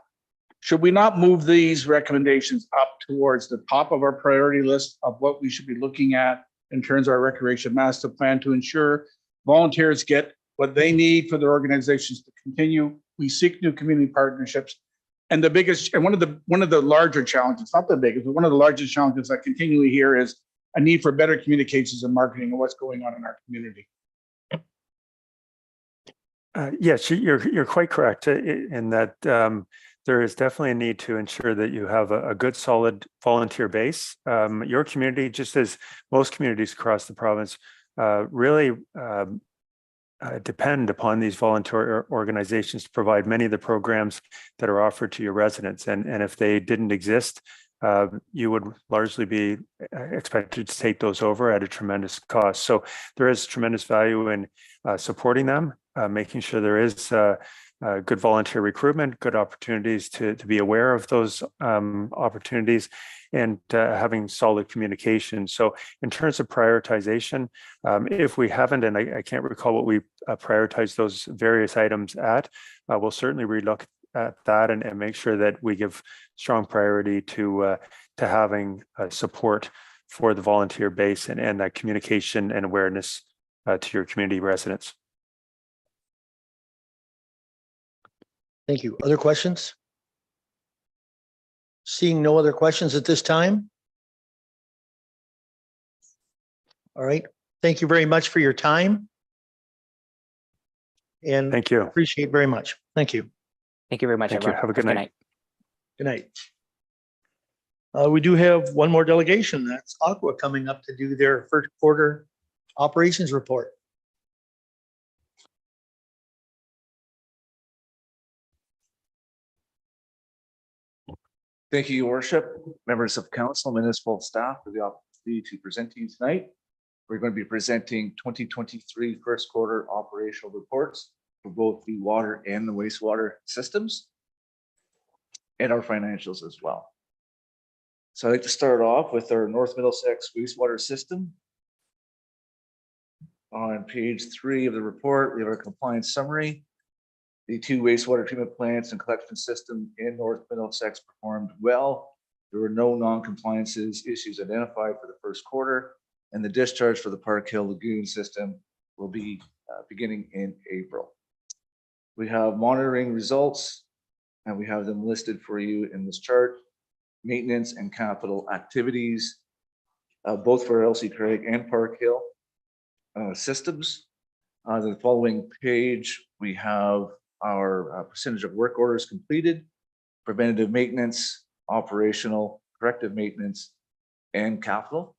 should we not move these recommendations up towards the top of our priority list of what we should be looking at in terms of our recreation master plan to ensure volunteers get what they need for their organizations to continue? We seek new community partnerships. And the biggest, and one of the larger challenges, not the biggest, but one of the largest challenges I continually hear is a need for better communications and marketing of what's going on in our community. Yes, you're quite correct in that there is definitely a need to ensure that you have a good, solid volunteer base. Your community, just as most communities across the province, really depend upon these volunteer organizations to provide many of the programs that are offered to your residents. And if they didn't exist, you would largely be expected to take those over at a tremendous cost. So there is tremendous value in supporting them, making sure there is good volunteer recruitment, good opportunities to be aware of those opportunities, and having solid communication. So in terms of prioritization, if we haven't, and I can't recall what we prioritize those various items at, we'll certainly relook at that and make sure that we give strong priority to having support for the volunteer base and that communication and awareness to your community residents. Thank you. Other questions? Seeing no other questions at this time. All right. Thank you very much for your time. And Thank you. appreciate very much. Thank you. Thank you very much, Thank you. everyone. Have a good night. Good night. We do have one more delegation. That's Aqua coming up to do their first quarter operations report. Thank you, Your Worship, members of council, municipal staff, for the opportunity to present to you tonight. We're going to be presenting 2023 first quarter operational reports for both the water and the wastewater systems, and our financials as well. So I'd like to start off with our North Middlesex wastewater system. On page 3 of the report, we have our compliance summary. The 2 wastewater treatment plants and collection system in North Middlesex performed well. There were no non-compliances issues identified for the first quarter, and the discharge for the Park Hill Lagoon system will be beginning in April. We have monitoring results, and we have them listed for you in this chart. Maintenance and capital activities, both for LC Craig and Park Hill systems. On the following page, we have our percentage of work orders completed, preventative maintenance, operational, corrective maintenance, and capital.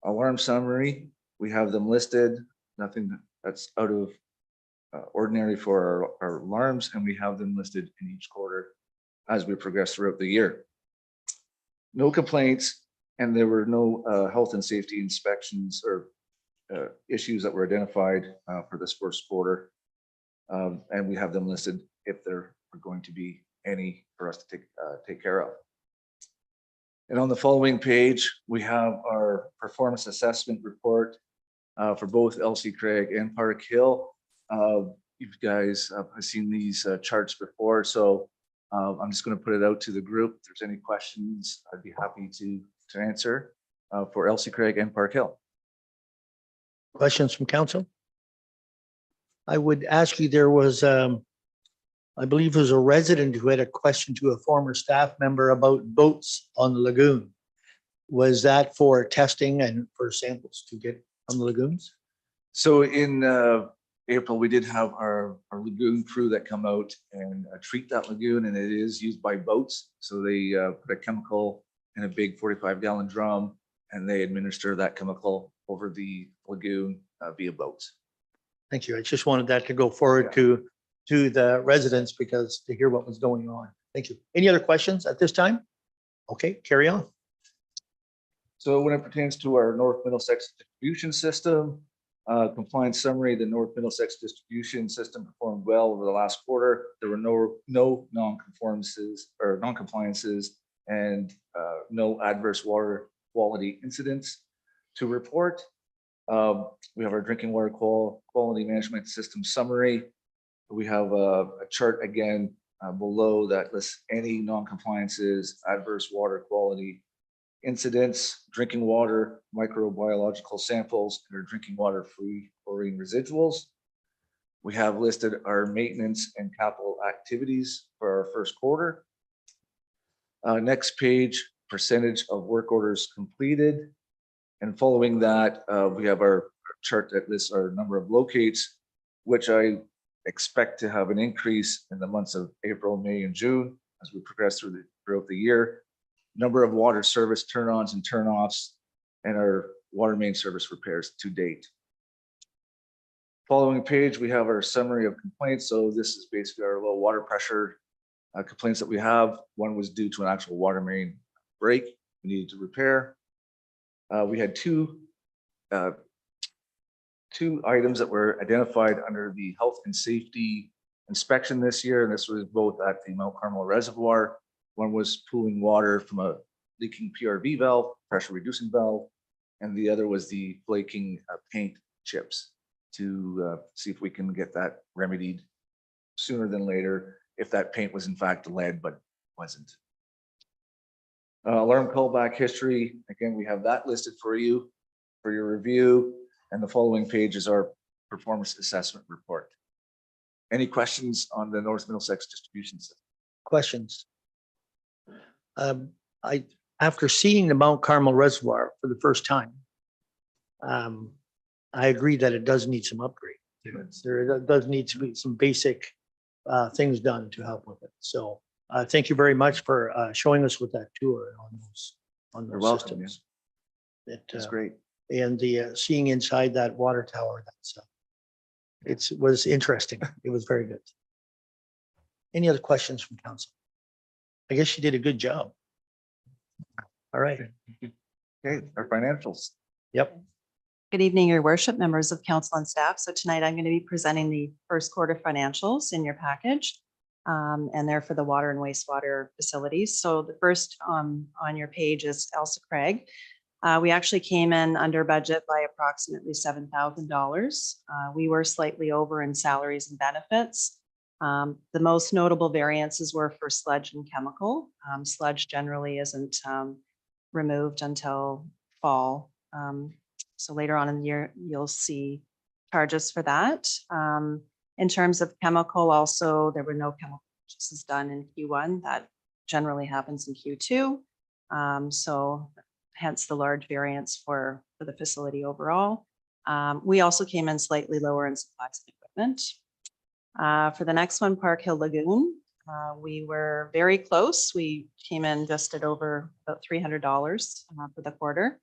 Alarm summary, we have them listed, nothing that's out of ordinary for our alarms, and we have them listed in each quarter as we progress throughout the year. No complaints, and there were no health and safety inspections or issues that were identified for this first quarter. And we have them listed if there are going to be any for us to take care of. And on the following page, we have our performance assessment report for both LC Craig and Park Hill. You guys have seen these charts before, so I'm just going to put it out to the group. If there's any questions, I'd be happy to answer for LC Craig and Park Hill. Questions from council? I would ask you, there was, I believe it was a resident who had a question to a former staff member about boats on the lagoon. Was that for testing and for samples to get on the lagoons? So in April, we did have our lagoon crew that come out and treat that lagoon, and it is used by boats. So they put a chemical in a big 45-gallon drum, and they administer that chemical over the lagoon via boats. Thank you. I just wanted that to go forward to the residents because to hear what was going on. Thank you. Any other questions at this time? Okay, carry on. So when it pertains to our North Middlesex distribution system, compliance summary, the North Middlesex distribution system performed well over the last quarter. There were no non-conformances or non-compliances and no adverse water quality incidents to report. We have our drinking water quality management system summary. We have a chart again below that lists any non-compliances, adverse water quality incidents, drinking water, microbiological samples, and our drinking water free chlorine residuals. We have listed our maintenance and capital activities for our first quarter. Next page, percentage of work orders completed. And following that, we have our chart that lists our number of locates, which I expect to have an increase in the months of April, May, and June as we progress throughout the year. Number of water service turn-ons and turn-offs, and our water main service repairs to date. Following page, we have our summary of complaints. So this is basically our low water pressure complaints that we have. One was due to an actual water main break we needed to repair. We had two items that were identified under the health and safety inspection this year, and this was both at the Mount Carmel Reservoir. One was pooling water from a leaking PRV valve, pressure reducing valve, and the other was the flaking paint chips to see if we can get that remedied sooner than later if that paint was in fact lead but wasn't. Alarm callback history, again, we have that listed for you for your review, and the following page is our performance assessment report. Any questions on the North Middlesex distribution system? Questions? After seeing the Mount Carmel Reservoir for the first time, I agree that it does need some upgrade. There does need to be some basic things done to help with it. So thank you very much for showing us with that tour on You're those welcome, systems. That's great. And the seeing inside that water tower, it was interesting. It was very good. Any other questions from council? I guess you did a good job. All right. Okay, our financials. Yep. Good evening, your worship, members of council and staff. So tonight I'm going to be presenting the first quarter financials in your package. and they're for the water and wastewater facilities. So the first on your page is Elsa Craig. We actually came in under budget by approximately $7,000. We were slightly over in salaries and benefits. The most notable variances were for sludge and chemical. Sludge generally isn't removed until fall. So later on in the year, you'll see charges for that. In terms of chemical, also, there were no chemical purchases done in Q1. That generally happens in Q2. So hence the large variance for the facility overall. We also came in slightly lower in supplies and equipment. For the next one, Park Hill Lagoon, we were very close. We came in just at over about $300 for the quarter.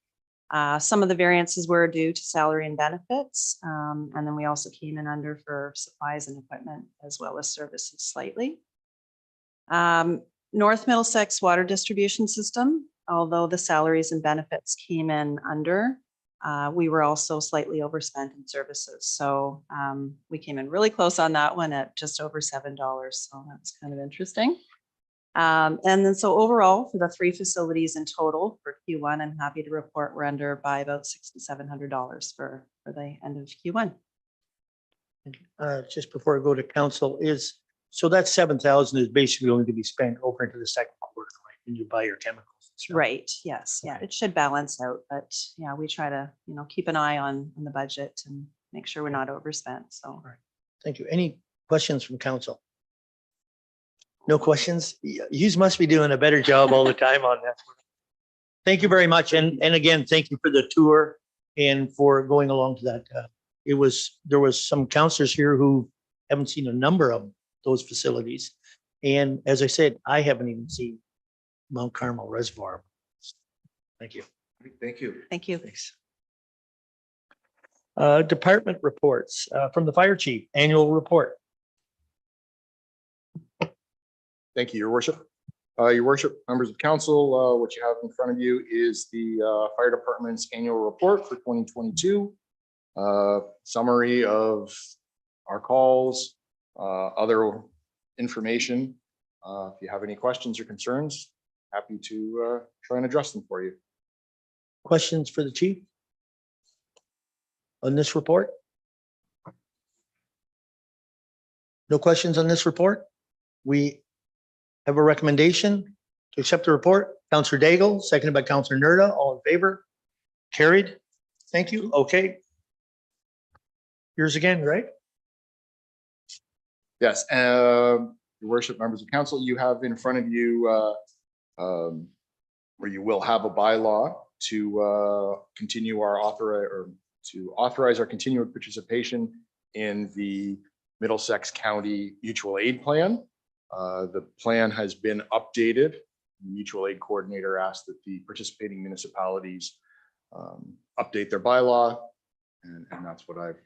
Some of the variances were due to salary and benefits. And then we also came in under for supplies and equipment as well as services slightly. North Middlesex Water Distribution System, although the salaries and benefits came in under, we were also slightly overspent in services. So we came in really close on that one at just over $7. So that's kind of interesting. And then so overall for the 3 facilities in total for Q1, I'm happy to report we're under by about $6,700 for the end of Q1. Just before I go to council so that 7,000 is basically going to be spent over into the second quarter, right? When you buy your chemicals. and stuff. Right. Yes. Yeah. It should balance out, but yeah, we try to, keep an eye on the budget and make sure we're not overspent. So. Thank you. Any questions from council? No questions? You must be doing a better job all the time on that. Thank you very much. And again, thank you for the tour and for going along to that. There was some counselors here who haven't seen a number of those facilities. And as I said, I haven't even seen Mount Carmel Reservoir. Thank you. Thank you. Thank you. Thanks. Department reports from the fire chief, annual report. Thank you, Your Worship. Your Worship, members of council, what you have in front of you is the fire department's annual report for 2022. Summary of our calls, other information. If you have any questions or concerns, happy to try and address them for you. Questions for the chief on this report? No questions on this report? We have a recommendation to accept the report. Councillor Daigle, seconded by Councillor Nerda. All in favor? Carried. Thank you. Okay. Yours again, right? Yes, Your Worship, members of council, you have in front of you where you will have a bylaw to continue our authorize our continued participation in the Middlesex County Mutual Aid Plan. The plan has been updated. The mutual aid coordinator asked that the participating municipalities update their bylaw, and that's what I've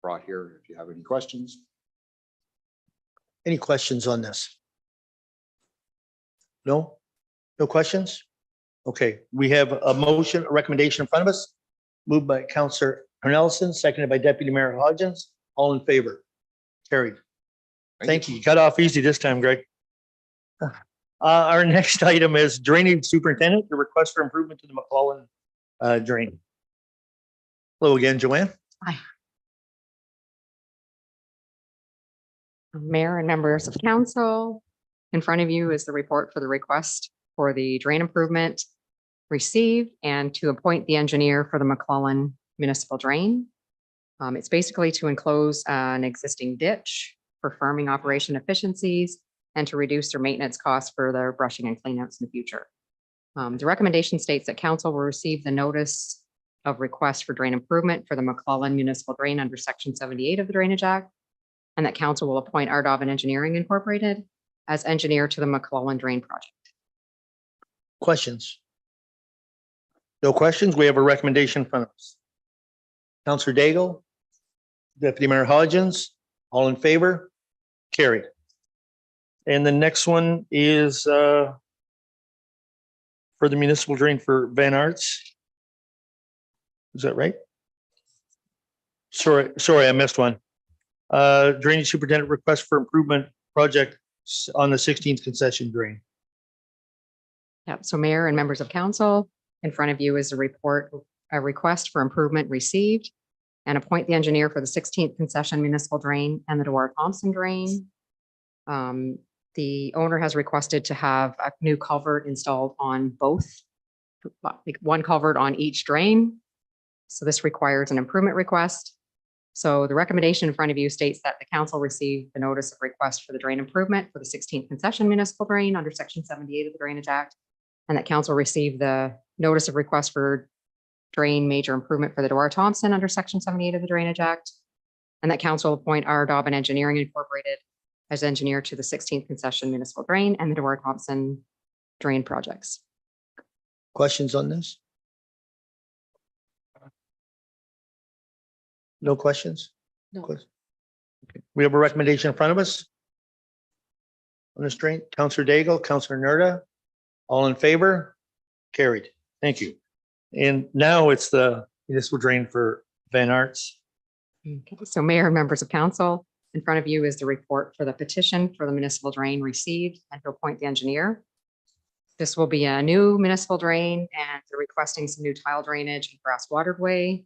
brought here. If you have any questions. Any questions on this? No? No questions? Okay, we have a motion, a recommendation in front of us, moved by Councillor Cornelison, seconded by Deputy Mayor Hodgins. All in favor? Carried. Thank you. You got off easy this time, Greg. Our next item is drainage superintendent, the request for improvement to the McClellan drain. Hello again, Joanne. Hi. Mayor and members of council, in front of you is the report for the request for the drain improvement received and to appoint the engineer for the McClellan municipal drain. It's basically to enclose an existing ditch for farming operation efficiencies and to reduce their maintenance costs for their brushing and cleanouts in the future. The recommendation states that council will receive the notice of request for drain improvement for the McClellan municipal drain under section 78 of the Drainage Act, and that council will appoint Ardovin Engineering Incorporated as engineer to the McClellan drain project. Questions? No questions. We have a recommendation in front of us. Councillor Daigle, Deputy Mayor Hodgins, all in favor? Carried. And the next one is for the municipal drain for Van Arts. Is that right? Sorry, I missed one. Drainage superintendent request for improvement project on the 16th concession drain. Yep. So Mayor and members of council, in front of you is a report, a request for improvement received, and appoint the engineer for the 16th concession municipal drain and the Dewar Thompson drain. The owner has requested to have a new culvert installed on both, like one culvert on each drain. So this requires an improvement request. So the recommendation in front of you states that the council received the notice of request for the drain improvement for the 16th concession municipal drain under section 78 of the Drainage Act, and that council received the notice of request for drain major improvement for the Dewar Thompson under section 78 of the Drainage Act, and that council appoint R. Dobbin Engineering Incorporated as engineer to the 16th concession municipal drain and the Dewar Thompson drain projects. Questions on this? No questions? No. Okay. We have a recommendation in front of us. On this drain, Councillor Daigle, Councillor Nerda, all in favor? Carried. Thank you. And now it's the municipal drain for Van Arts. Okay, so Mayor and members of council, in front of you is the report for the petition for the municipal drain received and to appoint the engineer. This will be a new municipal drain and they're requesting some new tile drainage and grass waterway.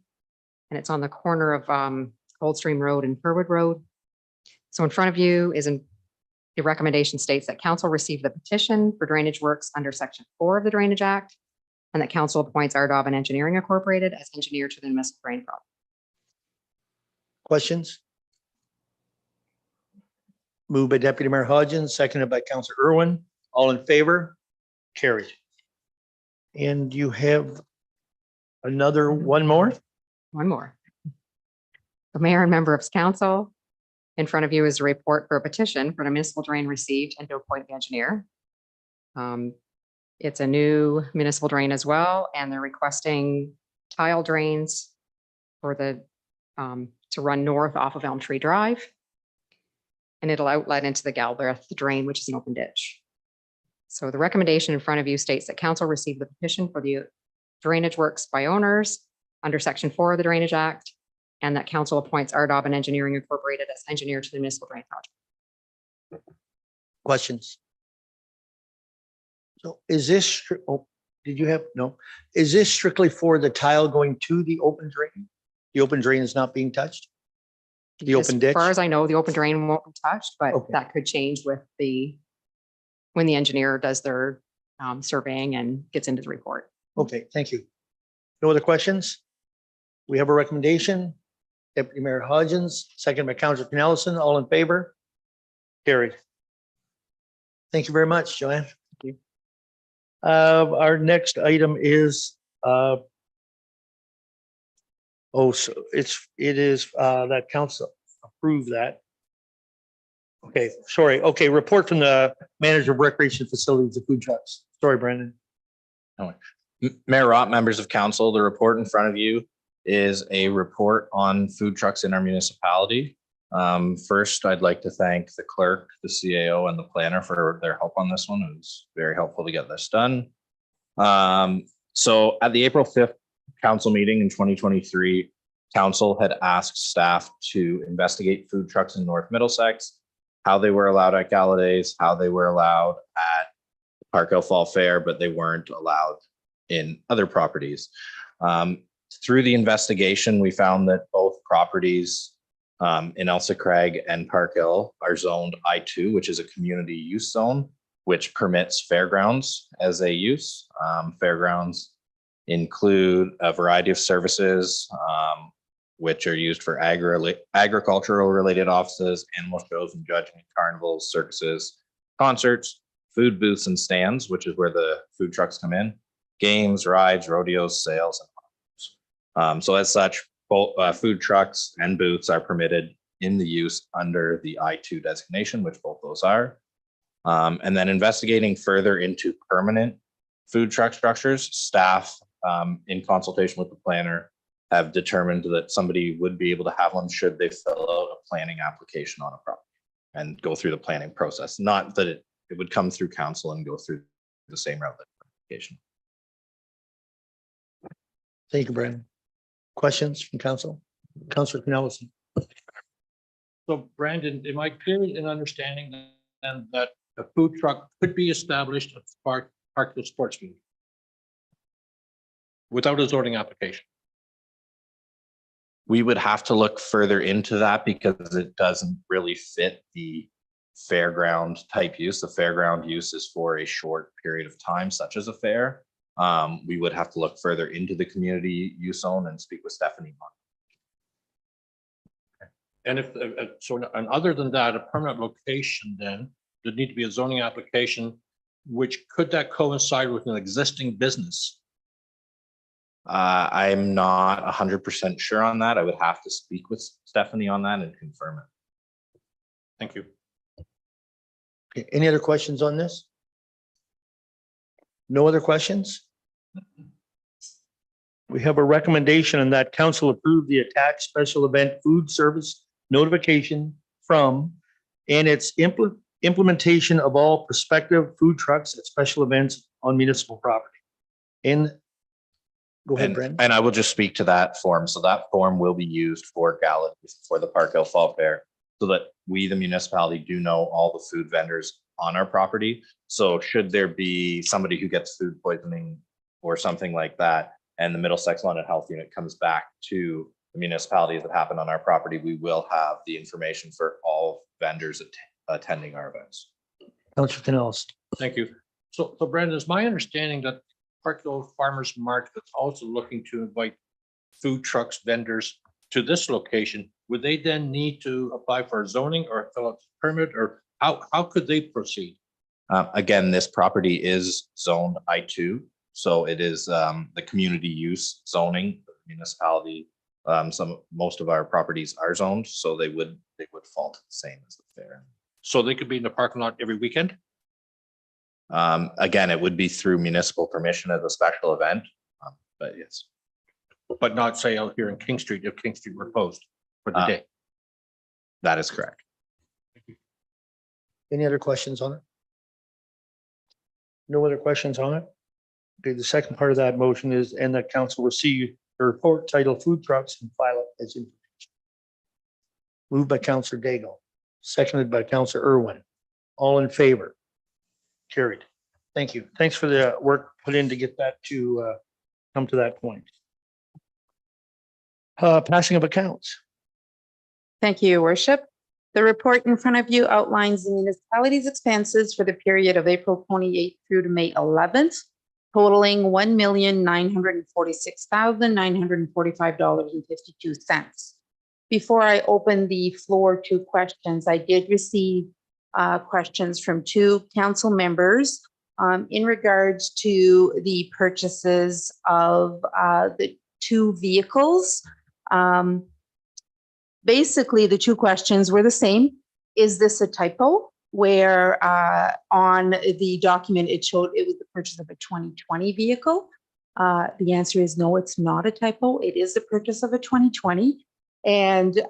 And it's on the corner of Coldstream Road and Furwood Road. So in front of you is the recommendation states that council received the petition for drainage works under section 4 of the Drainage Act, and that council appoints R. Dobbin Engineering Incorporated as engineer to the municipal drain project. Questions? Moved by Deputy Mayor Hodgins, seconded by Councillor Irwin. All in favor? Carried. And you have another one more? One more. The mayor and member of council, in front of you is a report for a petition for the municipal drain received and to appoint the engineer. It's a new municipal drain as well, and they're requesting tile drains for the, to run north off of Elm Tree Drive. And it'll outlet into the Galbraith drain, which is an open ditch. So the recommendation in front of you states that council received the petition for the drainage works by owners under section 4 of the Drainage Act, and that council appoints R. Dobbin Engineering Incorporated as engineer to the municipal drain project. Questions? So is this, oh, did you have, no? Is this strictly for the tile going to the open drain? The open drain is not being touched? The open ditch? As far as I know, the open drain won't be touched, but Okay. that could change with when the engineer does their surveying and gets into the report. Okay, thank you. No other questions? We have a recommendation. Deputy Mayor Hodgins, second by Councillor Pinelson, all in favor? Carried. Thank you very much, Joanne. Thank you. Our next item is so it is that council approve that. Okay, sorry. Okay, report from the manager of recreation facilities and food trucks. Sorry, Brandon. Mayor Rott, members of council, the report in front of you is a report on food trucks in our municipality. First, I'd like to thank the clerk, the CAO, and the planner for their help on this one. It was very helpful to get this done. So at the April 5th council meeting in 2023, council had asked staff to investigate food trucks in North Middlesex, how they were allowed at Galladay, how they were allowed at Parkhill Fall Fair, but they weren't allowed in other properties. Through the investigation, we found that both properties in Elsa Craig and Parkhill are zoned I2, which is a community use zone, which permits fairgrounds as a use. Fairgrounds include a variety of services, which are used for agricultural related offices, animal shows and judgment, carnivals, circuses, concerts, food booths and stands, which is where the food trucks come in, games, rides, rodeos, sales, and so as such, both food trucks and booths are permitted in the use under the I2 designation, which both those are. And then investigating further into permanent food truck structures, staff in consultation with the planner have determined that somebody would be able to have one should they fill out a planning application on a property and go through the planning process. Not that it would come through council and go through the same route that application. Thank you, Brandon. Questions from council? Councillor Pinelson. So Brandon, am I clear in understanding and that a food truck could be established at Parkville Sports Field without a zoning application. We would have to look further into that because it doesn't really fit the fairground type use. The fairground use is for a short period of time, such as a fair. We would have to look further into the community use zone and speak with Stephanie. And if, so, and other than that, a permanent location, then there'd need to be a zoning application, which could that coincide with an existing business? I'm not 100% sure on that. I would have to speak with Stephanie on that and confirm it. Thank you. Okay, any other questions on this? No other questions? We have a recommendation and that council approve the attached special event food service notification from and its implementation of all prospective food trucks at special events on municipal property. Go ahead, Brandon. And I will just speak to that form. So that form will be used for galleries for the Parkville Fall Fair so that we, the municipality, do know all the food vendors on our property. So should there be somebody who gets food poisoning or something like that, and the Middlesex London Health Unit comes back to the municipalities that happen on our property, we will have the information for all vendors attending our events. Councilor Canales. Thank you. So Brandon, it's my understanding that Parkville Farmers Market is also looking to invite food trucks, vendors to this location. Would they then need to apply for zoning or fill out a permit, or how could they proceed? Again, this property is zoned I2, so it is the community use zoning municipality. Most of our properties are zoned, so they would fall to the same as the fair. So they could be in the parking lot every weekend? Again, it would be through municipal permission as a special event, but yes. But not say out here in King Street if King Street were closed for the day. That is correct. Any other questions on it? No other questions on it? Okay, the second part of that motion is, and that council receive the report titled food trucks and file it as information. Moved by Councillor Daigle, seconded by Councillor Irwin. All in favor? Carried. Thank you. Thanks for the work put in to get that to come to that point. Passing of accounts. Thank you, Your Worship. The report in front of you outlines the municipality's expenses for the period of April 28th through to May 11th, totaling $1,946,945.52. Before I open the floor to questions, I did receive questions from two council members in regards to the purchases of the two vehicles. Basically, the two questions were the same. Is this a typo? Where on the document, it showed it was the purchase of a 2020 vehicle. The answer is no, it's not a typo. It is the purchase of a 2020. And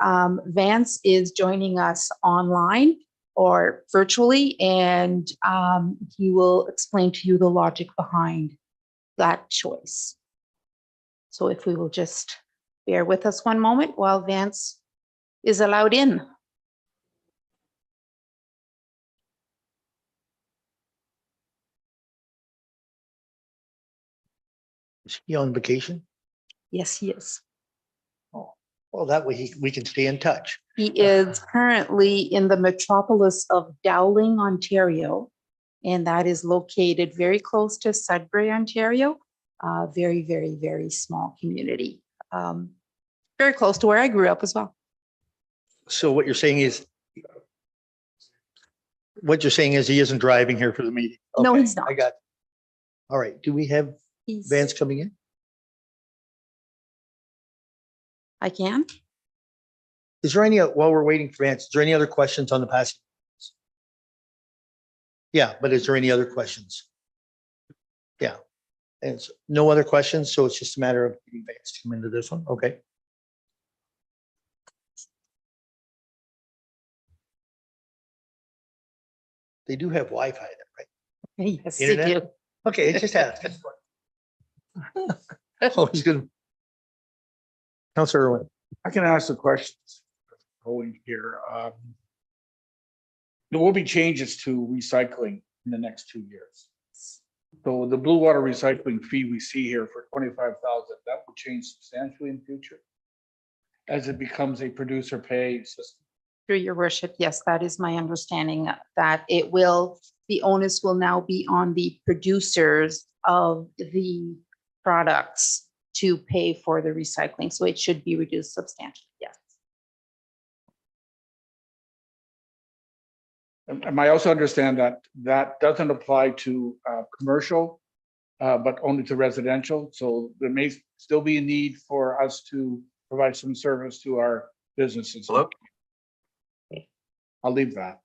Vance is joining us online or virtually, and he will explain to you the logic behind that choice. So if we will just bear with us one moment while Vance is allowed in. Is he on vacation? Yes, he is. Oh, well, that way we can stay in touch. He is currently in the metropolis of Dowling, Ontario, and that is located very close to Sudbury, Ontario. Very, very, very small community. Very close to where I grew up as well. So what you're saying is he isn't driving here for the meeting? No, Okay, he's not. I got it. All right. Do we have Vance coming in? I can. Is there any, while we're waiting for Vance, is there any other questions on the passing? Yeah, but is there any other questions? Yeah. And it's no other questions, so it's just a matter of getting Vance to come into this one. Okay. They do have Wi-Fi there, right? Yes, they Internet? do. Okay, it just has. Oh, he's good. Councillor Irwin. I can ask the questions going here. there will be changes to recycling in the next 2 years. So the blue water recycling fee we see here for 25,000, that will change substantially in the future as it becomes a producer pay system. Through your worship, yes, that is my understanding, that it will, the onus will now be on the producers of the products to pay for the recycling. So it should be reduced substantially, yes. And I also understand that that doesn't apply to commercial, but only to residential. So there may still be a need for us to provide some service to our businesses. Hello? I'll leave that.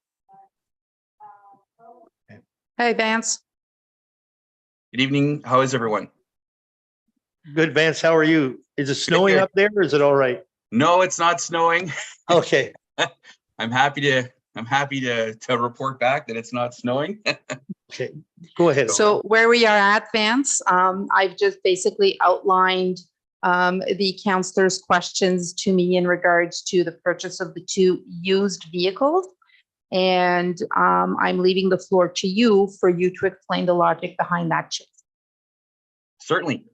Hey, Vance. Good evening. How is everyone? Good, Vance. How are you? Is it snowing Good. up there or is it all right? No, it's not snowing. Okay. I'm happy to report back that it's not snowing. Okay, go ahead. So where we are at, Vance, I've just basically outlined the counselor's questions to me in regards to the purchase of the 2 used vehicles. And I'm leaving the floor to you for you to explain the logic behind that choice. Certainly.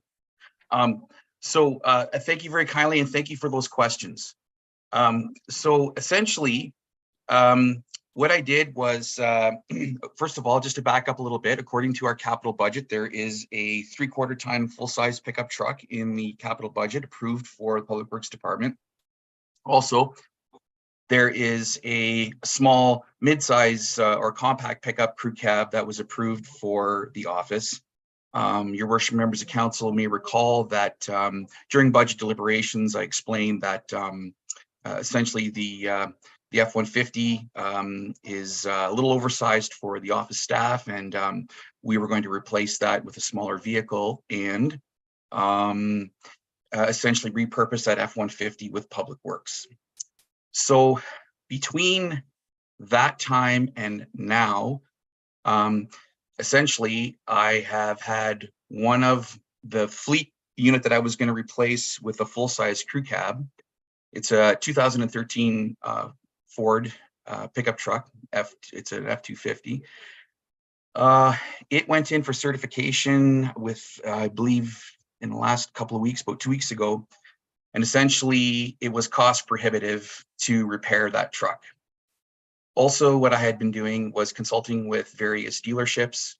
Thank you very kindly and thank you for those questions. So essentially, what I did was, first of all, just to back up a little bit, according to our capital budget, there is a 3/4 ton full-size pickup truck in the capital budget approved for the Public Works Department. Also, there is a small mid-size or compact pickup crew cab that was approved for the office. Your worship, members of council may recall that during budget deliberations, I explained that essentially the F-150 is a little oversized for the office staff, and we were going to replace that with a smaller vehicle and essentially repurpose that F-150 with Public Works. So between that time and now, essentially, I have had one of the fleet unit that I was going to replace with a full-size crew cab. It's a 2013 Ford pickup truck. It's an F-250. It went in for certification with, I believe, in the last couple of weeks, about 2 weeks ago. And essentially, it was cost prohibitive to repair that truck. Also, what I had been doing was consulting with various dealerships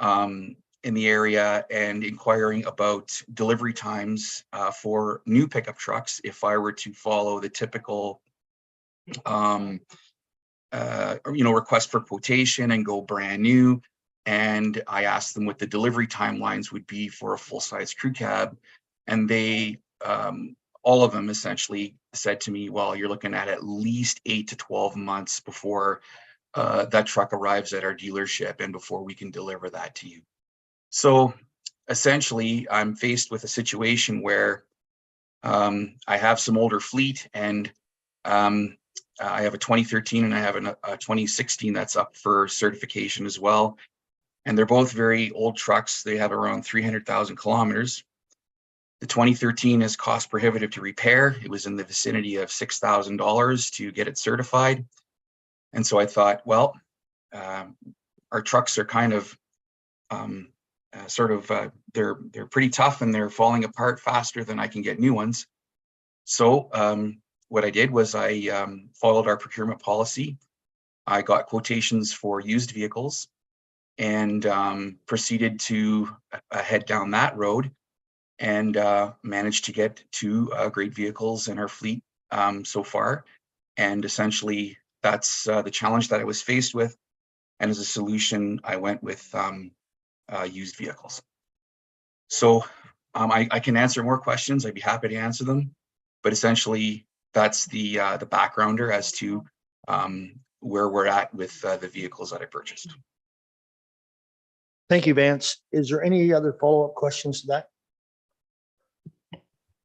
in the area and inquiring about delivery times for new pickup trucks if I were to follow the typical request for quotation and go brand new. And I asked them what the delivery timelines would be for a full-size crew cab. And they, all of them essentially said to me, well, you're looking at least 8 to 12 months before that truck arrives at our dealership and before we can deliver that to you. So essentially, I'm faced with a situation where I have some older fleet, and I have a 2013 and I have a 2016 that's up for certification as well. And they're both very old trucks. They have around 300,000 kilometers. The 2013 is cost prohibitive to repair. It was in the vicinity of $6,000 to get it certified. And so I thought, well, our trucks are kind of they're pretty tough and they're falling apart faster than I can get new ones. So what I did was I followed our procurement policy. I got quotations for used vehicles and proceeded to head down that road and managed to get 2 great vehicles in our fleet so far. And essentially, that's the challenge that I was faced with. And as a solution, I went with used vehicles. So I can answer more questions. I'd be happy to answer them. But essentially, that's the backgrounder as to where we're at with the vehicles that I purchased. Thank you, Vance. Is there any other follow-up questions to that?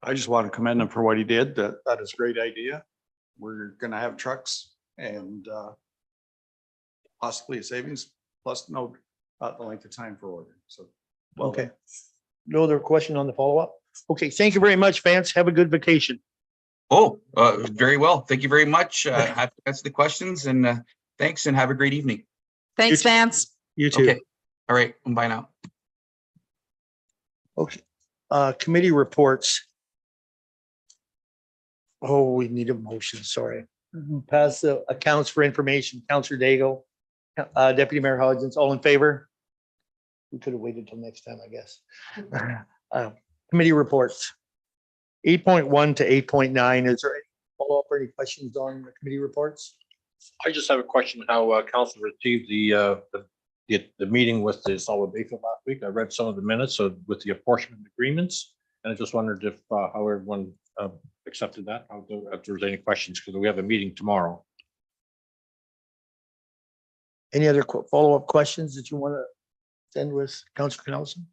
I just want to commend him for what he did. That is a great idea. We're going to have trucks and possibly a savings plus the length of time for order. So, well, Okay. No other question on the follow-up? Okay, thank you very much, Vance. Have a good vacation. Oh, very well. Thank you very much. Happy to answer the questions, and Thanks and have a great evening. Thanks, too. Vance. You too. Okay. All right. Bye now. Okay. Committee reports. Oh, we need a motion, sorry. Pass the accounts for information. Counselor Daigle, Deputy Mayor Hodgins, all in favor? We could have waited till next time, I guess. Committee reports. 8.1 to 8.9, is there any follow-up or any questions on the committee reports? I just have a question, how council received the meeting with the solid waste last week. I read some of the minutes with the apportionment agreements. And I just wondered if how everyone accepted that, if there's any questions, because we have a meeting tomorrow. Any other follow-up questions that you want to send with Councilor Nelson?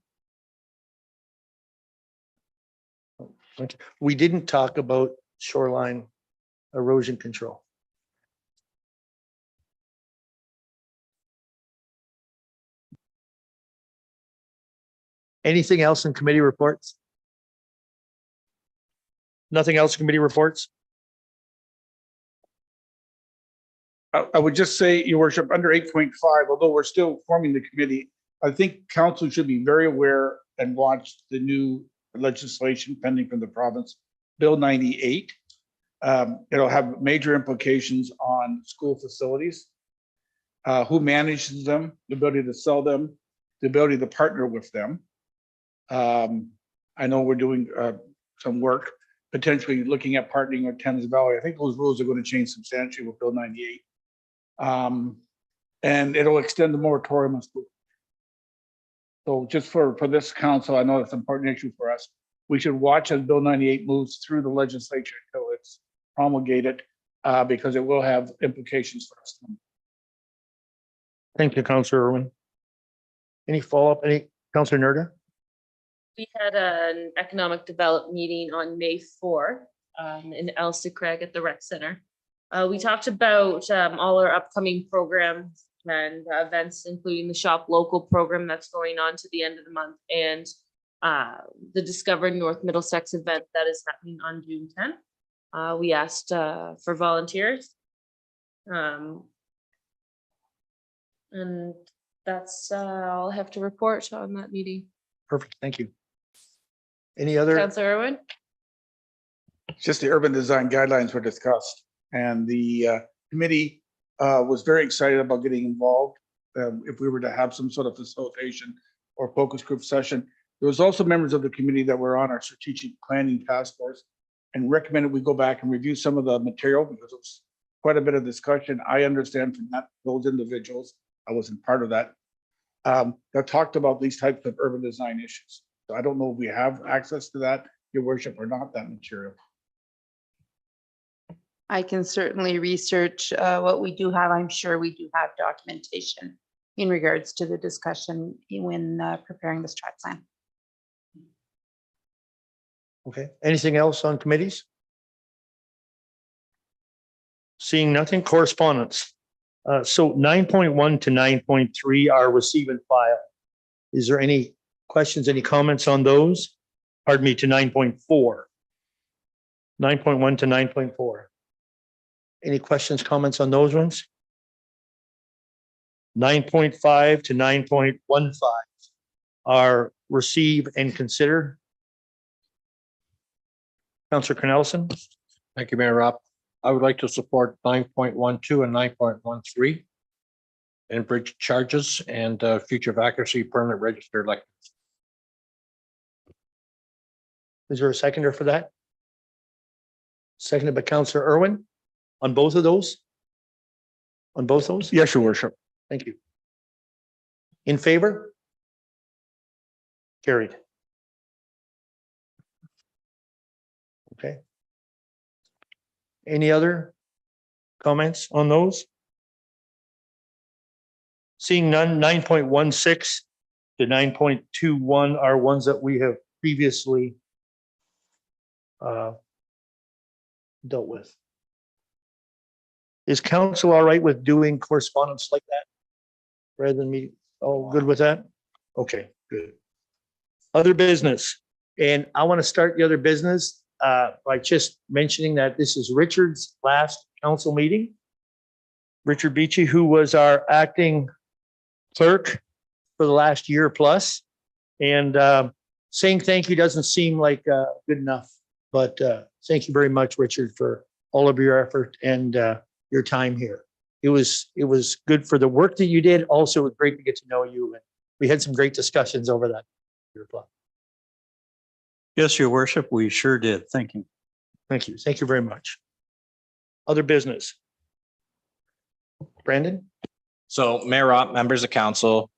Okay. We didn't talk about shoreline erosion control. Anything else in committee reports? Nothing else in committee reports? I would just say, Your Worship, under 8.5, although we're still forming the committee, I think council should be very aware and watch the new legislation pending from the province, Bill 98. It'll have major implications on school facilities, who manages them, the ability to sell them, the ability to partner with them. I know we're doing some work, potentially looking at partnering with Thames Valley. I think those rules are going to change substantially with Bill 98. And it'll extend the moratorium on school. So just for this council, I know that's an important issue for us. We should watch as Bill 98 moves through the legislature until it's promulgated, because it will have implications for us. Thank you, Councilor Irwin. Any follow-up? Any Councilor Nerda? We had an economic development meeting on May 4th in Elsa Craig at the rec center. We talked about all our upcoming programs and events, including the Shop Local program that's going on to the end of the month, and the Discover North Middlesex event that is happening on June 10th. We asked for volunteers. And that's all I have to report on that meeting. Perfect, thank you. Any other? Councilor Irwin? Just the urban design guidelines were discussed, and the committee was very excited about getting involved. If we were to have some sort of facilitation or focus group session. There was also members of the committee that were on our strategic planning task force and recommended we go back and review some of the material because it was quite a bit of discussion. I understand from those individuals, I wasn't part of that, that talked about these types of urban design issues. So I don't know if we have access to that, Your Worship, or not, that material. I can certainly research what we do have. I'm sure we do have documentation in regards to the discussion when preparing the strat plan. Okay, anything else on committees? Seeing nothing, correspondence. So 9.1 to 9.3 are receive and file. Is there any questions, any comments on those? Pardon me, to 9.4. 9.1 to 9.4. Any questions, comments on those ones? 9.5 to 9.15 are receive and consider. Councilor Cornelison. Thank you, Mayor Rob. I would like to support 9.12 and 9.13 and bridge charges and future of accuracy permanent registered elections. Is there a seconder for that? Seconded by Councilor Irwin on both of those? On both those? Yes, Your Worship. Thank you. In favor? Carried. Okay. Any other comments on those? Seeing none, 9.16 to 9.21 are ones that we have previously dealt with. Is council all right with doing correspondence like that? Rather than me, all good with that? Okay, good. Other business, and I want to start the other business by just mentioning that this is Richard's last council meeting. Richard Beachy, who was our acting clerk for the last year plus. And saying thank you doesn't seem like good enough, but thank you very much, Richard, for all of your effort and your time here. It was good for the work that you did. Also, it was great to get to know you. And we had some great discussions over that year plus. Yes, your worship, we sure did. Thank you. Thank you. Thank you very much. Other business. Brandon? So Mayor Ropp, members of council,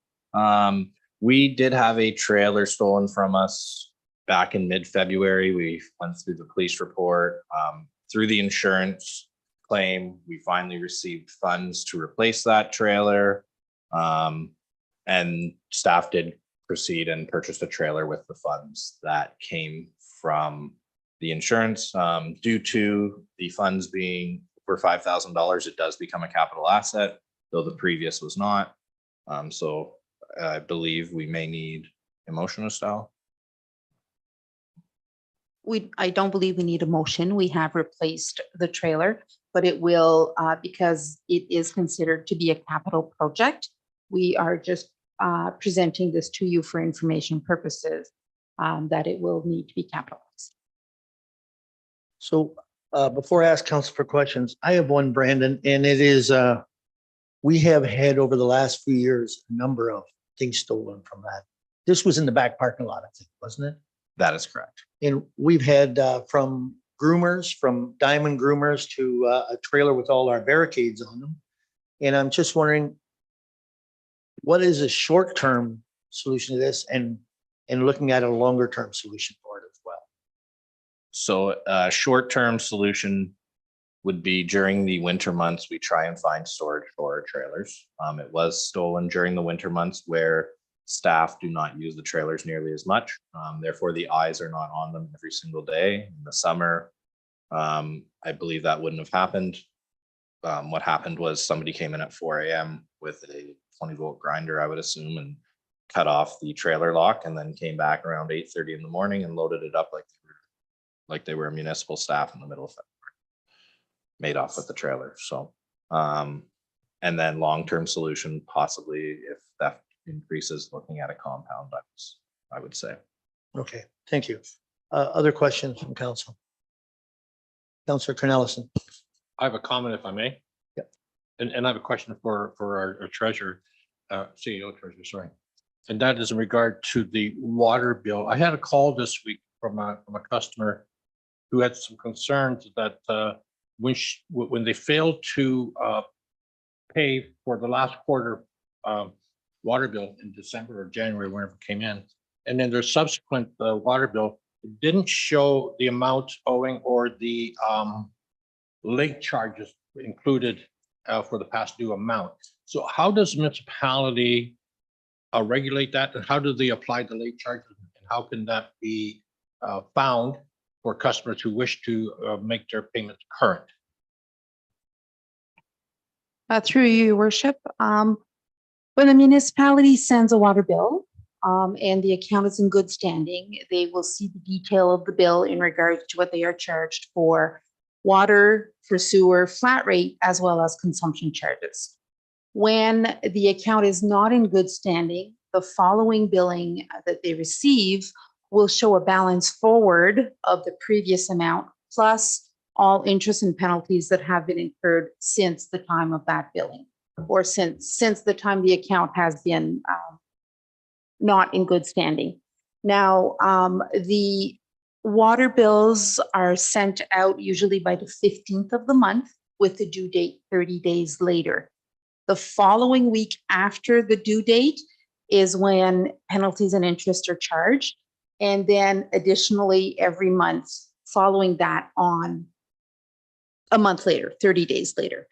we did have a trailer stolen from us back in mid-February. We went through the police report, through the insurance claim. We finally received funds to replace that trailer. And staff did proceed and purchased a trailer with the funds that came from the insurance. Due to the funds being over $5,000, it does become a capital asset, though the previous was not. So I believe we may need a motion of style. I don't believe we need a motion. We have replaced the trailer, but it will, because it is considered to be a capital project. We are just presenting this to you for information purposes, that it will need to be capitalized. So before I ask council for questions, I have one, Brandon, and it is, we have had over the last few years, a number of things stolen from that. This was in the back parking lot, I think, wasn't it? That is correct. And we've had from groomers, from diamond groomers to a trailer with all our barricades on them. And I'm just wondering, what is a short-term solution to this and looking at a longer-term solution for it as well? So a short-term solution would be during the winter months, we try and find storage for our trailers. It was stolen during the winter months where staff do not use the trailers nearly as much. Therefore, the eyes are not on them every single day. In the summer, I believe that wouldn't have happened. What happened was somebody came in at 4 a.m. with a 20-volt grinder, I would assume, and cut off the trailer lock, and then came back around 8:30 in the morning and loaded it up like they were municipal staff in the middle of February, made off with the trailer. So, and then long-term solution, possibly if theft increases, looking at a compound, I would say. Okay, thank you. Other questions from council? Councilor Cornelison. I have a comment if I may. Yep. And I have a question for our treasurer, CEO treasurer, sorry. And that is in regard to the water bill. I had a call this week from a customer who had some concerns that when they failed to pay for the last quarter water bill in December or January, whenever it came in, and then their subsequent water bill didn't show the amount owing or the late charges included for the past due amount. So how does municipality regulate that, and how do they apply the late charges, and how can that be found for customers who wish to make their payments current? Through you, your worship, when the municipality sends a water bill and the account is in good standing, they will see the detail of the bill in regards to what they are charged for water, for sewer, flat rate, as well as consumption charges. When the account is not in good standing, the following billing that they receive will show a balance forward of the previous amount, plus all interest and penalties that have been incurred since the time of that billing, or since the time the account has been not in good standing. Now, the water bills are sent out usually by the 15th of the month with the due date 30 days later. The following week after the due date is when penalties and interest are charged. And then additionally, every month following that on a month later, 30 days later.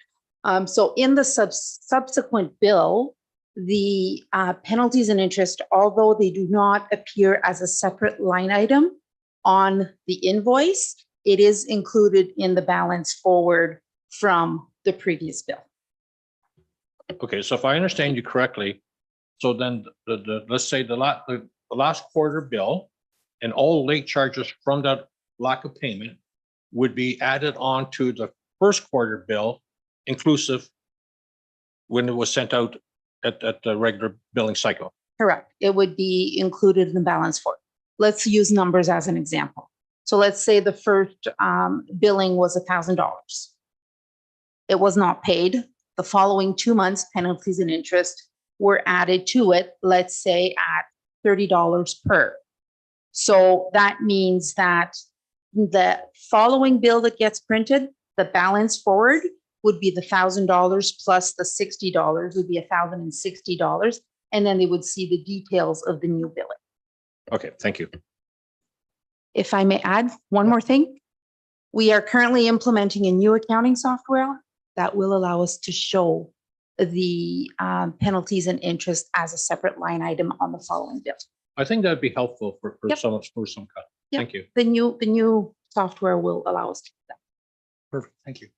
So in the subsequent bill, the penalties and interest, although they do not appear as a separate line item on the invoice, it is included in the balance forward from the previous bill. Okay, so if I understand you correctly, so then let's say the last quarter bill and all late charges from that lack of payment would be added on to the first quarter bill, inclusive when it was sent out at the regular billing cycle. Correct. It would be included in the balance for. Let's use numbers as an example. So let's say the first billing was $1,000. It was not paid. The following 2 months, penalties and interest were added to it, let's say at $30 per. So that means that the following bill that gets printed, the balance forward would be the $1,000 plus the $60 would be $1,060. And then they would see the details of the new billing. Okay, thank you. If I may add one more thing, we are currently implementing a new accounting software that will allow us to show the penalties and interest as a separate line item on the following bill. I think that'd be helpful for Yep. some cut. Yep. Thank you. The new software will allow us to do that. Perfect, thank you.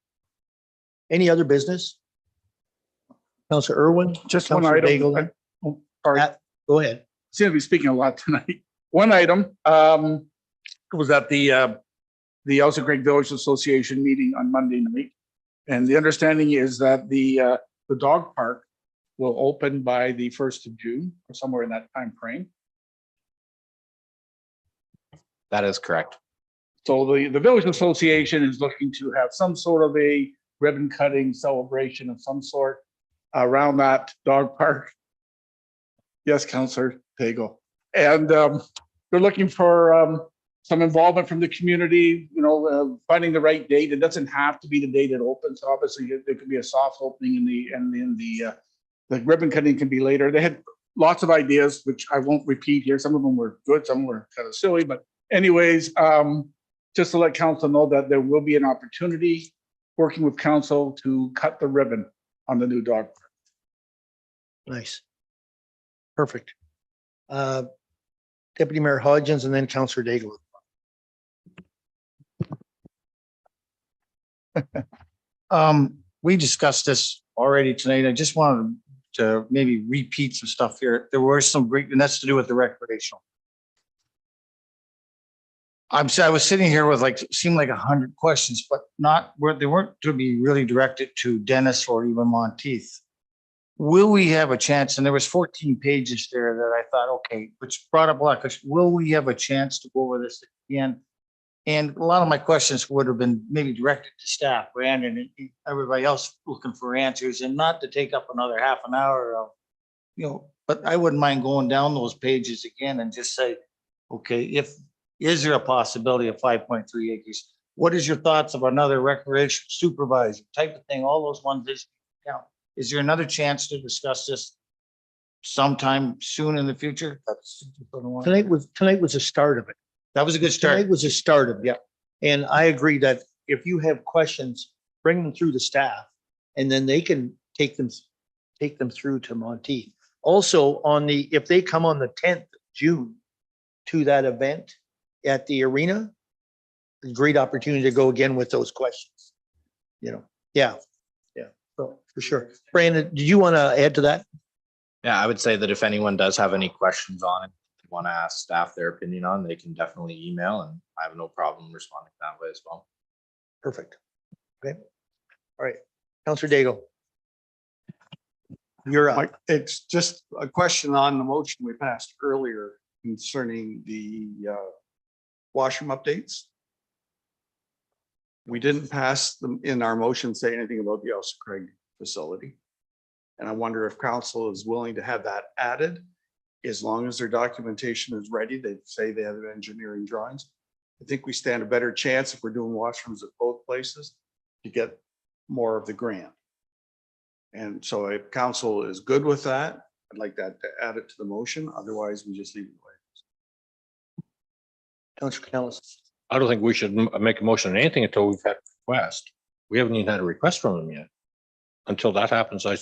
Any other business? Counselor Irwin? Just one Counselor item. Daigle? Sorry. Go ahead. Seem to be speaking a lot tonight. One item was at the Elsa Craig Village Association meeting on Monday night. And the understanding is that the dog park will open by the 1st of June or somewhere in that time frame. That is correct. So the Village Association is looking to have some sort of a ribbon cutting celebration of some sort around that dog park. Yes, Councillor Pagel. And they're looking for some involvement from the community, finding the right date. It doesn't have to be the date it opens. Obviously, there could be a soft opening and the ribbon cutting can be later. They had lots of ideas, which I won't repeat here. Some of them were good, some were kind of silly, but anyways, just to let council know that there will be an opportunity working with council to cut the ribbon on the new dog park. Nice. Perfect. Deputy Mayor Hodgins and then Counselor Daigle. We discussed this already tonight. I just wanted to maybe repeat some stuff here. There were some great, and that's to do with the recreational. I was sitting here with seemed like 100 questions, but they weren't to be really directed to Dennis or even Monteith. Will we have a chance? And there was 14 pages there that I thought, okay, which brought up a lot of questions. Will we have a chance to go over this again? And a lot of my questions would have been maybe directed to staff, Brandon, and everybody else looking for answers, and not to take up another half an hour of, but I wouldn't mind going down those pages again and just say, okay, is there a possibility of 5.3 acres? What is your thoughts of another recreation supervisor type of thing? All those ones is count. Is there another chance to discuss this sometime soon in the future? Tonight was the start of it. That was a good start. Tonight was the start of it. Yeah. And I agree that if you have questions, bring them through the staff and then they can take them through to Monteith. Also if they come on the 10th of June to that event at the arena, a great opportunity to go again with those questions. Yeah. So for sure. Brandon, did you want to add to that? Yeah, I would say that if anyone does have any questions on it, want to ask staff their opinion on, they can definitely email, and I have no problem responding that way as well. Perfect. Okay. All right. Counselor Daigle. You're up. It's just a question on the motion we passed earlier concerning the washroom updates. We didn't pass them in our motion, say anything about the Elsa Craig facility. And I wonder if council is willing to have that added. As long as their documentation is ready, they say they have engineering drawings. I think we stand a better chance if we're doing washrooms at both places to get more of the grant. And so if council is good with that, I'd like that to add it to the motion. Otherwise, we just leave it away. Counselor Canales. I don't think we should make a motion on anything until we've had a request. We haven't even had a request from them yet. Until that happens, I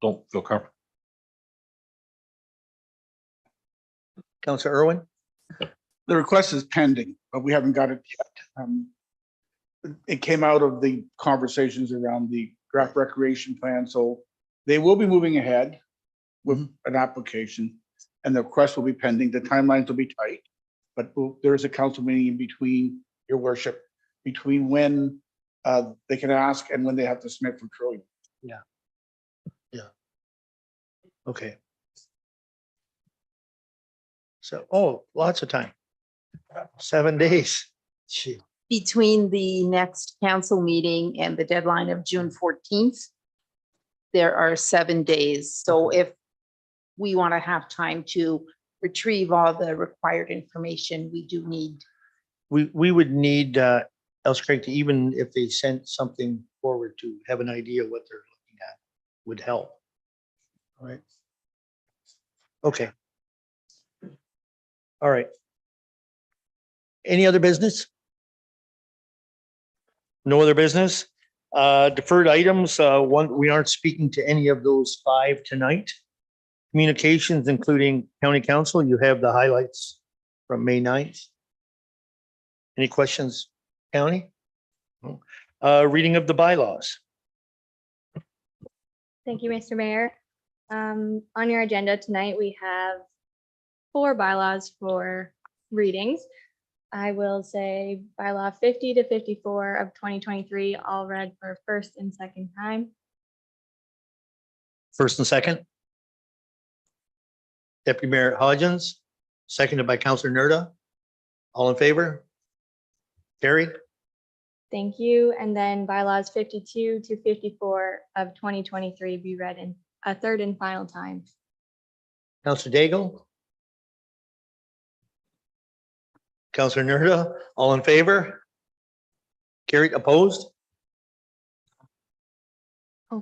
don't feel comfortable. Counselor Irwin. The request is pending, but we haven't got it yet. It came out of the conversations around the draft recreation plan. So they will be moving ahead with an application and the request will be pending. The timelines will be tight, but there is a council meeting in between, your worship, between when they can ask and when they have to submit for trillion. Yeah. Okay. So, oh, lots of time. 7 days. Gee. Between the next council meeting and the deadline of June 14th, there are 7 days. So if we want to have time to retrieve all the required information, we do need. We would need, else Craig, to even if they sent something forward to have an idea what they're looking at would help. All right. Okay. All right. Any other business? No other business? Deferred items, one, we aren't speaking to any of those 5 tonight. Communications, including county council, you have the highlights from May 9th. Any questions, county? No. Reading of the bylaws. Thank you, Mr. Mayor. On your agenda tonight, we have 4 bylaws for readings. I will say bylaw 50 to 54 of 2023, all read for first and second time. First and second. Deputy Mayor Hodgins, seconded by Councilor Nerda. All in favor? Carried. Thank you. And then bylaws 52 to 54 of 2023 be read in a third and final time. Councilor Daigle. Councilor Nerda, all in favor? Carried, opposed?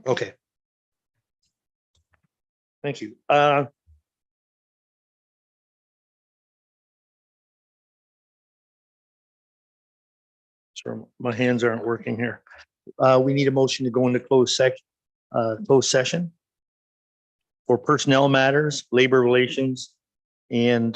Okay. Thank you. Sorry, my hands aren't working here. We need a motion to go into closed session for personnel matters, labor relations, and